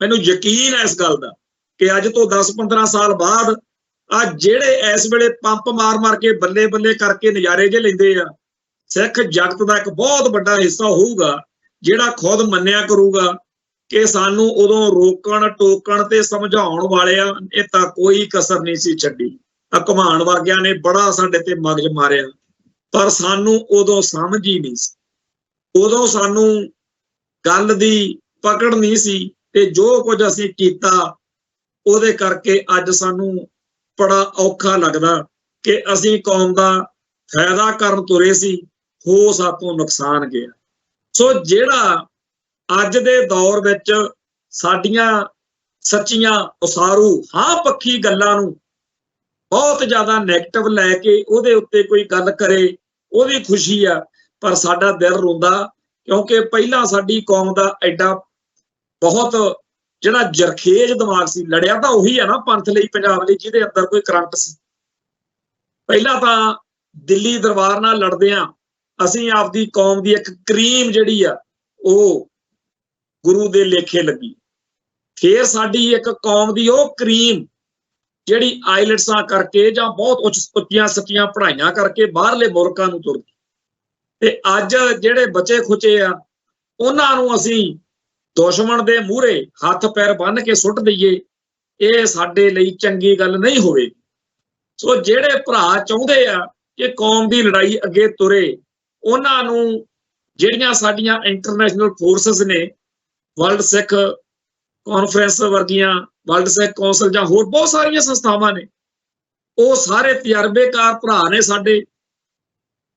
ਮੈਨੂੰ ਯਕੀਨ ਹੈ ਇਸ ਗੱਲ ਦਾ ਕਿ ਅੱਜ ਤੋਂ 10-15 ਸਾਲ ਬਾਅਦ ਆ ਜਿਹੜੇ ਇਸ ਵੇਲੇ ਪੰਪ ਮਾਰ ਮਾਰ ਕੇ ਬੱਲੇ ਬੱਲੇ ਕਰਕੇ ਨਜ਼ਾਰੇ ਜੇ ਲੈਂਦੇ ਆ, ਸਿੱਖ ਜਗਤ ਦਾ ਇੱਕ ਬਹੁਤ ਵੱਡਾ ਹਿੱਸਾ ਹੋਊਗਾ ਜਿਹੜਾ ਖੁਦ ਮੰਨਿਆ ਕਰੂਗਾ ਕਿ ਸਾਨੂੰ ਉਦੋਂ ਰੋਕਣ ਟੋਕਣ ਤੇ ਸਮਝਾਉਣ ਵਾਲਿਆਂ ਇਹ ਤਾਂ ਕੋਈ ਕਸਰ ਨਹੀਂ ਸੀ ਛੱਡੀ। ਆ ਘਮਾਣ ਵਰਗਿਆਂ ਨੇ ਬੜਾ ਸਾਡੇ ਤੇ ਮਗਜ ਮਾਰਿਆ, ਪਰ ਸਾਨੂੰ ਉਦੋਂ ਸਮਝ ਹੀ ਨਹੀਂ ਸੀ, ਉਦੋਂ ਸਾਨੂੰ ਗੱਲ ਦੀ ਪਕੜ ਨਹੀਂ ਸੀ ਤੇ ਜੋ ਕੁਝ ਅਸੀਂ ਕੀਤਾ ਉਹਦੇ ਕਰਕੇ ਅੱਜ ਸਾਨੂੰ ਬੜਾ ਔਖਾ ਲੱਗਦਾ ਕਿ ਅਸੀਂ ਕੌਮ ਦਾ ਫਾਇਦਾ ਕਰਨ ਤੁਰੇ ਸੀ, ਹੋ ਸਾਤੋਂ ਨੁਕਸਾਨ ਗਿਆ। ਸੋ ਜਿਹੜਾ ਅੱਜ ਦੇ ਦੌਰ ਵਿੱਚ ਸਾਡੀਆਂ ਸੱਚੀਆਂ ਉਸਾਰੂ ਹਾਂ ਪੱਖੀ ਗੱਲਾਂ ਨੂੰ ਬਹੁਤ ਜ਼ਿਆਦਾ ਨੈਗੇਟਿਵ ਲੈ ਕੇ ਉਹਦੇ ਉੱਤੇ ਕੋਈ ਗੱਲ ਕਰੇ, ਉਹਦੀ ਖੁਸ਼ੀ ਆ, ਪਰ ਸਾਡਾ ਦਿਲ ਰੋਂਦਾ ਕਿਉਂਕਿ ਪਹਿਲਾਂ ਸਾਡੀ ਕੌਮ ਦਾ ਐਡਾ ਬਹੁਤ ਜਿਹੜਾ ਜਰਖੇਜ ਦਿਮਾਗ ਸੀ, ਲੜਿਆ ਤਾਂ ਉਹੀ ਆ ਨਾ ਪੰਥ ਲਈ, ਪੰਜਾਬ ਲਈ, ਜਿਹਦੇ ਅੰਦਰ ਕੋਈ ਕਰੰਟ ਸੀ। ਪਹਿਲਾਂ ਤਾਂ ਦਿੱਲੀ ਦਰਬਾਰ ਨਾਲ ਲੜਦਿਆਂ ਅਸੀਂ ਆਪਦੀ ਕੌਮ ਦੀ ਇੱਕ ਕਰੀਮ ਜਿਹੜੀ ਆ ਉਹ ਗੁਰੂ ਦੇ ਲੇਖੇ ਲੱਗੀ। ਫੇਰ ਸਾਡੀ ਇੱਕ ਕੌਮ ਦੀ ਉਹ ਕਰੀਮ ਜਿਹੜੀ ਆਈਲੈਟਸਾਂ ਕਰਕੇ ਜਾਂ ਬਹੁਤ ਉੱਚੀਆਂ ਸੱਚੀਆਂ ਪੜ੍ਹਾਈਆਂ ਕਰਕੇ ਬਾਹਰਲੇ ਮੁਲਕਾਂ ਨੂੰ ਤੁਰ ਗਈ। ਤੇ ਅੱਜ ਜਿਹੜੇ ਬਚੇ ਖੁਚੇ ਆ ਉਹਨਾਂ ਨੂੰ ਅਸੀਂ ਦੁਸ਼ਮਣ ਦੇ ਮੂਹਰੇ ਹੱਥ ਪੈਰ ਬੰਨ੍ਹ ਕੇ ਸੁੱਟ ਦਈਏ, ਇਹ ਸਾਡੇ ਲਈ ਚੰਗੀ ਗੱਲ ਨਹੀਂ ਹੋਵੇਗੀ। ਸੋ ਜਿਹੜੇ ਭਰਾ ਚਾਹੁੰਦੇ ਆ ਕਿ ਕੌਮ ਦੀ ਲੜਾਈ ਅੱਗੇ ਤੁਰੇ, ਉਹਨਾਂ ਨੂੰ ਜਿਹੜੀਆਂ ਸਾਡੀਆਂ ਇੰਟਰਨੈਸ਼ਨਲ ਫੋਰਸਸ ਨੇ, ਵਰਲਡ ਸਿੱਖ ਕਾਨਫਰੰਸ ਵਰਗੀਆਂ, ਵਰਲਡ ਸਿੱਖ ਕੌਂਸਲ ਜਾਂ ਹੋਰ ਬਹੁਤ ਸਾਰੀਆਂ ਸੰਸਥਾਵਾਂ ਨੇ, ਉਹ ਸਾਰੇ ਤਜਰਬੇਕਾਰ ਭਰਾ ਨੇ ਸਾਡੇ,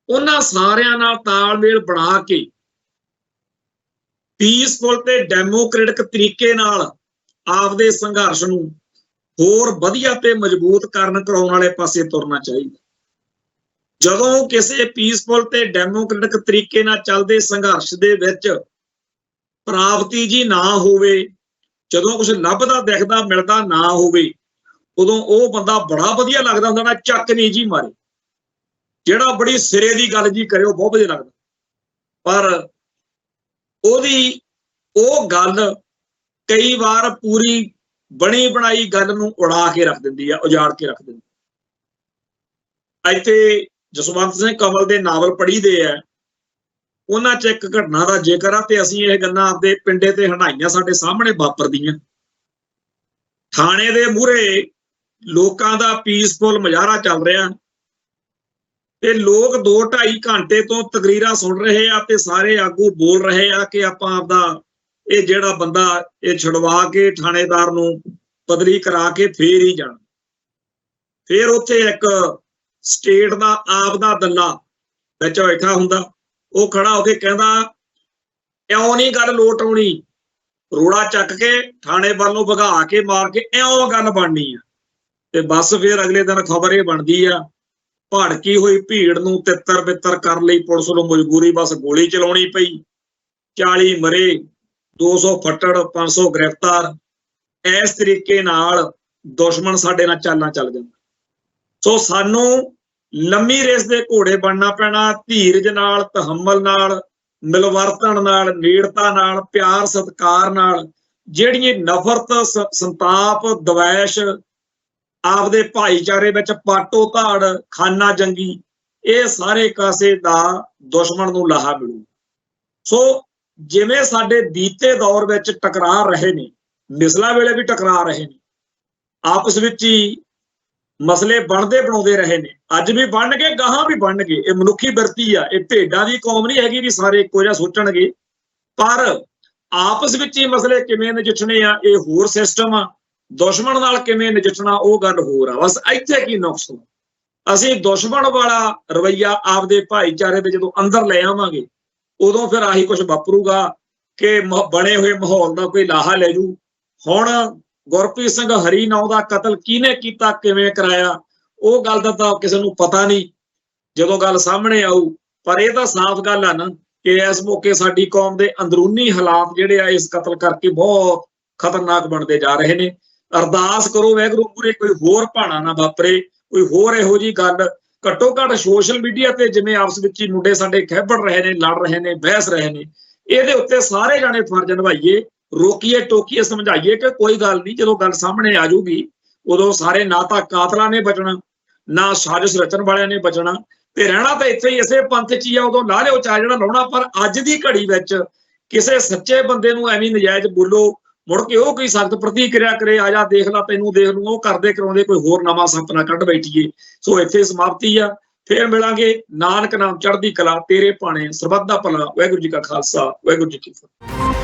ਉਹਨਾਂ ਸਾਰਿਆਂ ਨਾਲ ਤਾਲਮੇਲ ਬਣਾ ਕੇ ਪੀਸਫੁਲ ਤੇ ਡੈਮੋਕ੍ਰੈਟਿਕ ਤਰੀਕੇ ਨਾਲ ਆਪਦੇ ਸੰਘਰਸ਼ ਨੂੰ ਹੋਰ ਵਧੀਆ ਤੇ ਮਜ਼ਬੂਤ ਕਰਾਉਣ ਵਾਲੇ ਪਾਸੇ ਤੁਰਨਾ ਚਾਹੀਦਾ। ਜਦੋਂ ਕਿਸੇ ਪੀਸਫੁਲ ਤੇ ਡੈਮੋਕ੍ਰੈਟਿਕ ਤਰੀਕੇ ਨਾਲ ਚੱਲਦੇ ਸੰਘਰਸ਼ ਦੇ ਵਿੱਚ ਪ੍ਰਾਪਤੀ ਜੀ ਨਾ ਹੋਵੇ, ਜਦੋਂ ਕੁਝ ਲੱਭਦਾ ਦਿਖਦਾ ਮਿਲਦਾ ਨਾ ਹੋਵੇ, ਉਦੋਂ ਉਹ ਬੰਦਾ ਬੜਾ ਵਧੀਆ ਲੱਗਦਾ ਹੁੰਦਾ ਨਾ, ਚੱਕ ਨਹੀਂ ਜੀ ਮਾਰੇ, ਜਿਹੜਾ ਬੜੀ ਸਿਰੇ ਦੀ ਗੱਲ ਜੀ ਕਰੇ ਉਹ ਬਹੁਤ ਵਧੀਆ ਲੱਗਦਾ। ਪਰ ਉਹਦੀ ਉਹ ਗੱਲ ਕਈ ਵਾਰ ਪੂਰੀ ਬਣੀ ਬਣਾਈ ਗੱਲ ਨੂੰ ਉਡਾ ਕੇ ਰੱਖ ਦਿੰਦੀ ਆ, ਉਜਾੜ ਕੇ ਰੱਖ ਦਿੰਦੀ। ਇੱਥੇ ਜਸਵੰਤ ਸਿੰਘ ਕਮਲ ਦੇ ਨਾਵਲ ਪੜ੍ਹੀਦੇ ਆ, ਉਹਨਾਂ 'ਚ ਇੱਕ ਘਟਨਾ ਦਾ ਜ਼ਿਕਰ ਆ ਤੇ ਅਸੀਂ ਇਹ ਗੱਲਾਂ ਆਪਦੇ ਪਿੰਡੇ ਤੇ ਹੰਢਾਈਆਂ, ਸਾਡੇ ਸਾਹਮਣੇ ਵਾਪਰਦੀਆਂ। ਥਾਣੇ ਦੇ ਮੂਹਰੇ ਲੋਕਾਂ ਦਾ ਪੀਸਫੁਲ ਮੁਜ਼ਾਹਰਾ ਚੱਲ ਰਿਹਾ ਤੇ ਲੋਕ 2-2.5 ਘੰਟੇ ਤੋਂ ਤਕਰੀਰਾਂ ਸੁਣ ਰਹੇ ਆ ਤੇ ਸਾਰੇ ਆਗੂ ਬੋਲ ਰਹੇ ਆ ਕਿ ਆਪਾਂ ਆਪਦਾ ਇਹ ਜਿਹੜਾ ਬੰਦਾ ਇਹ ਛੁਡਵਾ ਕੇ ਥਾਣੇਦਾਰ ਨੂੰ ਬਦਲੀ ਕਰਾ ਕੇ ਫੇਰ ਹੀ ਜਾਣਾ। ਫੇਰ ਉੱਥੇ ਇੱਕ ਸਟੇਟ ਦਾ ਆਪ ਦਾ ਦੱਲਾ ਵਿੱਚ ਬੈਠਾ ਹੁੰਦਾ, ਉਹ ਖੜਾ ਹੋ ਕੇ ਕਹਿੰਦਾ ਇਉਂ ਨਹੀਂ ਗੱਲ ਲੋਟ ਆਉਣੀ, ਰੋੜਾ ਚੱਕ ਕੇ ਥਾਣੇ ਵੱਲ ਨੂੰ ਭਗਾ ਕੇ ਮਾਰ ਕੇ ਇਉਂ ਗੱਲ ਬਣਨੀ ਆ। ਤੇ ਬਸ ਫਿਰ ਅਗਲੇ ਦਿਨ ਖਬਰ ਇਹ ਬਣਦੀ ਆ, ਭੜਕੀ ਹੋਈ ਭੀੜ ਨੂੰ ਤਿੱਤਰ ਬਿੱਤਰ ਕਰਨ ਲਈ ਪੁਲਿਸ ਨੂੰ ਮਜਬੂਰੀ ਬਸ ਗੋਲੀ ਚਲਾਉਣੀ ਪਈ। 40 ਮਰੇ, 200 ਫੱਟੜ, 500 ਗ੍ਰਿਫਤਾਰ। ਇਸ ਤਰੀਕੇ ਨਾਲ ਦੁਸ਼ਮਣ ਸਾਡੇ ਨਾਲ ਚਾਲਾਂ ਚੱਲ ਜਾਂਦਾ। ਸੋ ਸਾਨੂੰ ਲੰਮੀ ਰੇਸ ਦੇ ਘੋੜੇ ਬਣਨਾ ਪੈਣਾ, ਧੀਰਜ ਨਾਲ, ਤਹੱਮਲ ਨਾਲ, ਮਿਲਵਰਤਨ ਨਾਲ, ਨੇੜਤਾ ਨਾਲ, ਪਿਆਰ ਸਤਿਕਾਰ ਨਾਲ। ਜਿਹੜੀਆਂ ਨਫ਼ਰਤ, ਸੰਤਾਪ, ਦਵੈਸ਼, ਆਪਦੇ ਭਾਈਚਾਰੇ ਵਿੱਚ ਪਾਟੋ ਧਾੜ, ਖਾਨਾ ਜੰਗੀ, ਇਹ ਸਾਰੇ ਕਾਸੇ ਦਾ ਦੁਸ਼ਮਣ ਨੂੰ ਲਾਹਾ ਮਿਲੂ। ਸੋ ਜਿਵੇਂ ਸਾਡੇ ਬੀਤੇ ਦੌਰ ਵਿੱਚ ਟਕਰਾ ਰਹੇ ਨੇ, ਮਿਸਲਾਂ ਵੇਲੇ ਵੀ ਟਕਰਾ ਰਹੇ ਨੇ, ਆਪਸ ਵਿੱਚ ਹੀ ਮਸਲੇ ਬਣਦੇ ਬਣਾਉਂਦੇ ਰਹੇ ਨੇ, ਅੱਜ ਵੀ ਬਣਨਗੇ, ਗਾਹਾਂ ਵੀ ਬਣਨਗੇ। ਇਹ ਮਨੁੱਖੀ ਬਿਰਤੀ ਆ, ਇਹ ਭੇਡਾਂ ਦੀ ਕੌਮ ਨਹੀਂ ਹੈਗੀ ਵੀ ਸਾਰੇ ਇੱਕੋ ਜਿਹਾ ਸੋਚਣਗੇ। ਪਰ ਆਪਸ ਵਿੱਚ ਹੀ ਮਸਲੇ ਕਿਵੇਂ ਨਜਿੱਠਣੇ ਆ, ਇਹ ਹੋਰ ਸਿਸਟਮ ਆ। ਦੁਸ਼ਮਣ ਨਾਲ ਕਿਵੇਂ ਨਜਿੱਠਣਾ, ਉਹ ਗੱਲ ਹੋਰ ਆ। ਬਸ ਇੱਥੇ ਕੀ ਨੁਕਸ ਹੋ, ਅਸੀਂ ਦੁਸ਼ਮਣ ਵਾਲਾ ਰਵੱਈਆ ਆਪਦੇ ਭਾਈਚਾਰੇ ਦੇ ਜਦੋਂ ਅੰਦਰ ਲੈ ਆਵਾਂਗੇ, ਉਦੋਂ ਫਿਰ ਆਹੀ ਕੁਝ ਵਾਪਰੂਗਾ ਕਿ ਬਣੇ ਹੋਏ ਮਾਹੌਲ ਦਾ ਕੋਈ ਲਾਹਾ ਲੈ ਜੂ। ਹੁਣ ਗੁਰਪ੍ਰੀਤ ਸਿੰਘ ਹਰੀ ਨਾਂ ਦਾ ਕਤਲ ਕਿਹਨੇ ਕੀਤਾ, ਕਿਵੇਂ ਕਰਾਇਆ, ਉਹ ਗੱਲ ਦਾ ਤਾਂ ਕਿਸੇ ਨੂੰ ਪਤਾ ਨਹੀਂ, ਜਦੋਂ ਗੱਲ ਸਾਹਮਣੇ ਆਊ। ਪਰ ਇਹ ਤਾਂ ਸਾਫ਼ ਗੱਲ ਆ ਨਾ ਕਿ ਇਸ ਮੌਕੇ ਸਾਡੀ ਕੌਮ ਦੇ ਅੰਦਰੂਨੀ ਹਾਲਾਤ ਜਿਹੜੇ ਆ ਇਸ ਕਤਲ ਕਰਕੇ ਬਹੁਤ ਖਤਰਨਾਕ ਬਣਦੇ ਜਾ ਰਹੇ ਨੇ। ਅਰਦਾਸ ਕਰੋ ਵਾਹਿਗੁਰੂ ਮੂਹਰੇ ਕੋਈ ਹੋਰ ਭਾਣਾ ਨਾ ਵਾਪਰੇ, ਕੋਈ ਹੋਰ ਇਹੋ ਜਿਹੀ ਗੱਲ। ਘੱਟੋ ਘੱਟ ਸੋਸ਼ਲ ਮੀਡੀਆ ਤੇ ਜਿਵੇਂ ਆਪਸ ਵਿੱਚ ਹੀ ਮੁੰਡੇ ਸਾਡੇ ਖਹਿਬੜ ਰਹੇ ਨੇ, ਲੜ ਰਹੇ ਨੇ, ਬਹਿਸ ਰਹੇ ਨੇ, ਇਹਦੇ ਉੱਤੇ ਸਾਰੇ ਜਾਣੇ ਫਰਜ਼ ਨਿਭਾਈਏ, ਰੋਕੀਏ, ਟੋਕੀਏ, ਸਮਝਾਈਏ ਕਿ ਕੋਈ ਗੱਲ ਨਹੀਂ, ਜਦੋਂ ਗੱਲ ਸਾਹਮਣੇ ਆ ਜਾਊਗੀ ਉਦੋਂ ਸਾਰੇ ਨਾ ਤਾਂ ਕਾਤਲਾਂ ਨੇ ਬਚਣਾ, ਨਾ ਸਾਜ਼ਿਸ਼ ਰਚਣ ਵਾਲਿਆਂ ਨੇ ਬਚਣਾ, ਤੇ ਰਹਿਣਾ ਤਾਂ ਇੱਥੇ ਹੀ ਇਸੇ ਪੰਥ 'ਚ ਹੀ ਆ। ਉਦੋਂ ਲਾ ਲਿਓ ਚਾਹ ਜਿਹੜਾ ਲਾਉਣਾ, ਪਰ ਅੱਜ ਦੀ ਘੜੀ ਵਿੱਚ ਕਿਸੇ ਸੱਚੇ ਬੰਦੇ ਨੂੰ ਐਵੇਂ ਨਜਾਇਜ਼ ਬੋਲੋ, ਮੁੜ ਕੇ ਉਹ ਕੋਈ ਸਖਤ ਪ੍ਰਤੀਕਿਰਿਆ ਕਰੇ, ਆ ਜਾ ਦੇਖ ਲਾ, ਤੈਨੂੰ ਦੇਖ ਲੂ, ਉਹ ਕਰਦੇ ਕਰਾਉਂਦੇ ਕੋਈ ਹੋਰ ਨਵਾਂ ਸੱਪ ਨਾ ਕੱਢ ਬੈਠੀਏ। ਸੋ ਇੱਥੇ ਸਮਾਪਤੀ ਆ, ਫੇਰ ਮਿਲਾਂਗੇ। ਨਾਨਕ ਨਾਮ ਚੜ੍ਹਦੀ ਕਲਾ, ਤੇਰੇ ਭਾਣੇ ਸਰਬੱਤ ਦਾ ਭਲਾ। ਵਾਹਿਗੁਰੂ ਜੀ ਕਾ ਖਾਲਸਾ, ਵਾਹਿਗੁਰੂ ਜੀ ਕੀ ਫਤਿਹ।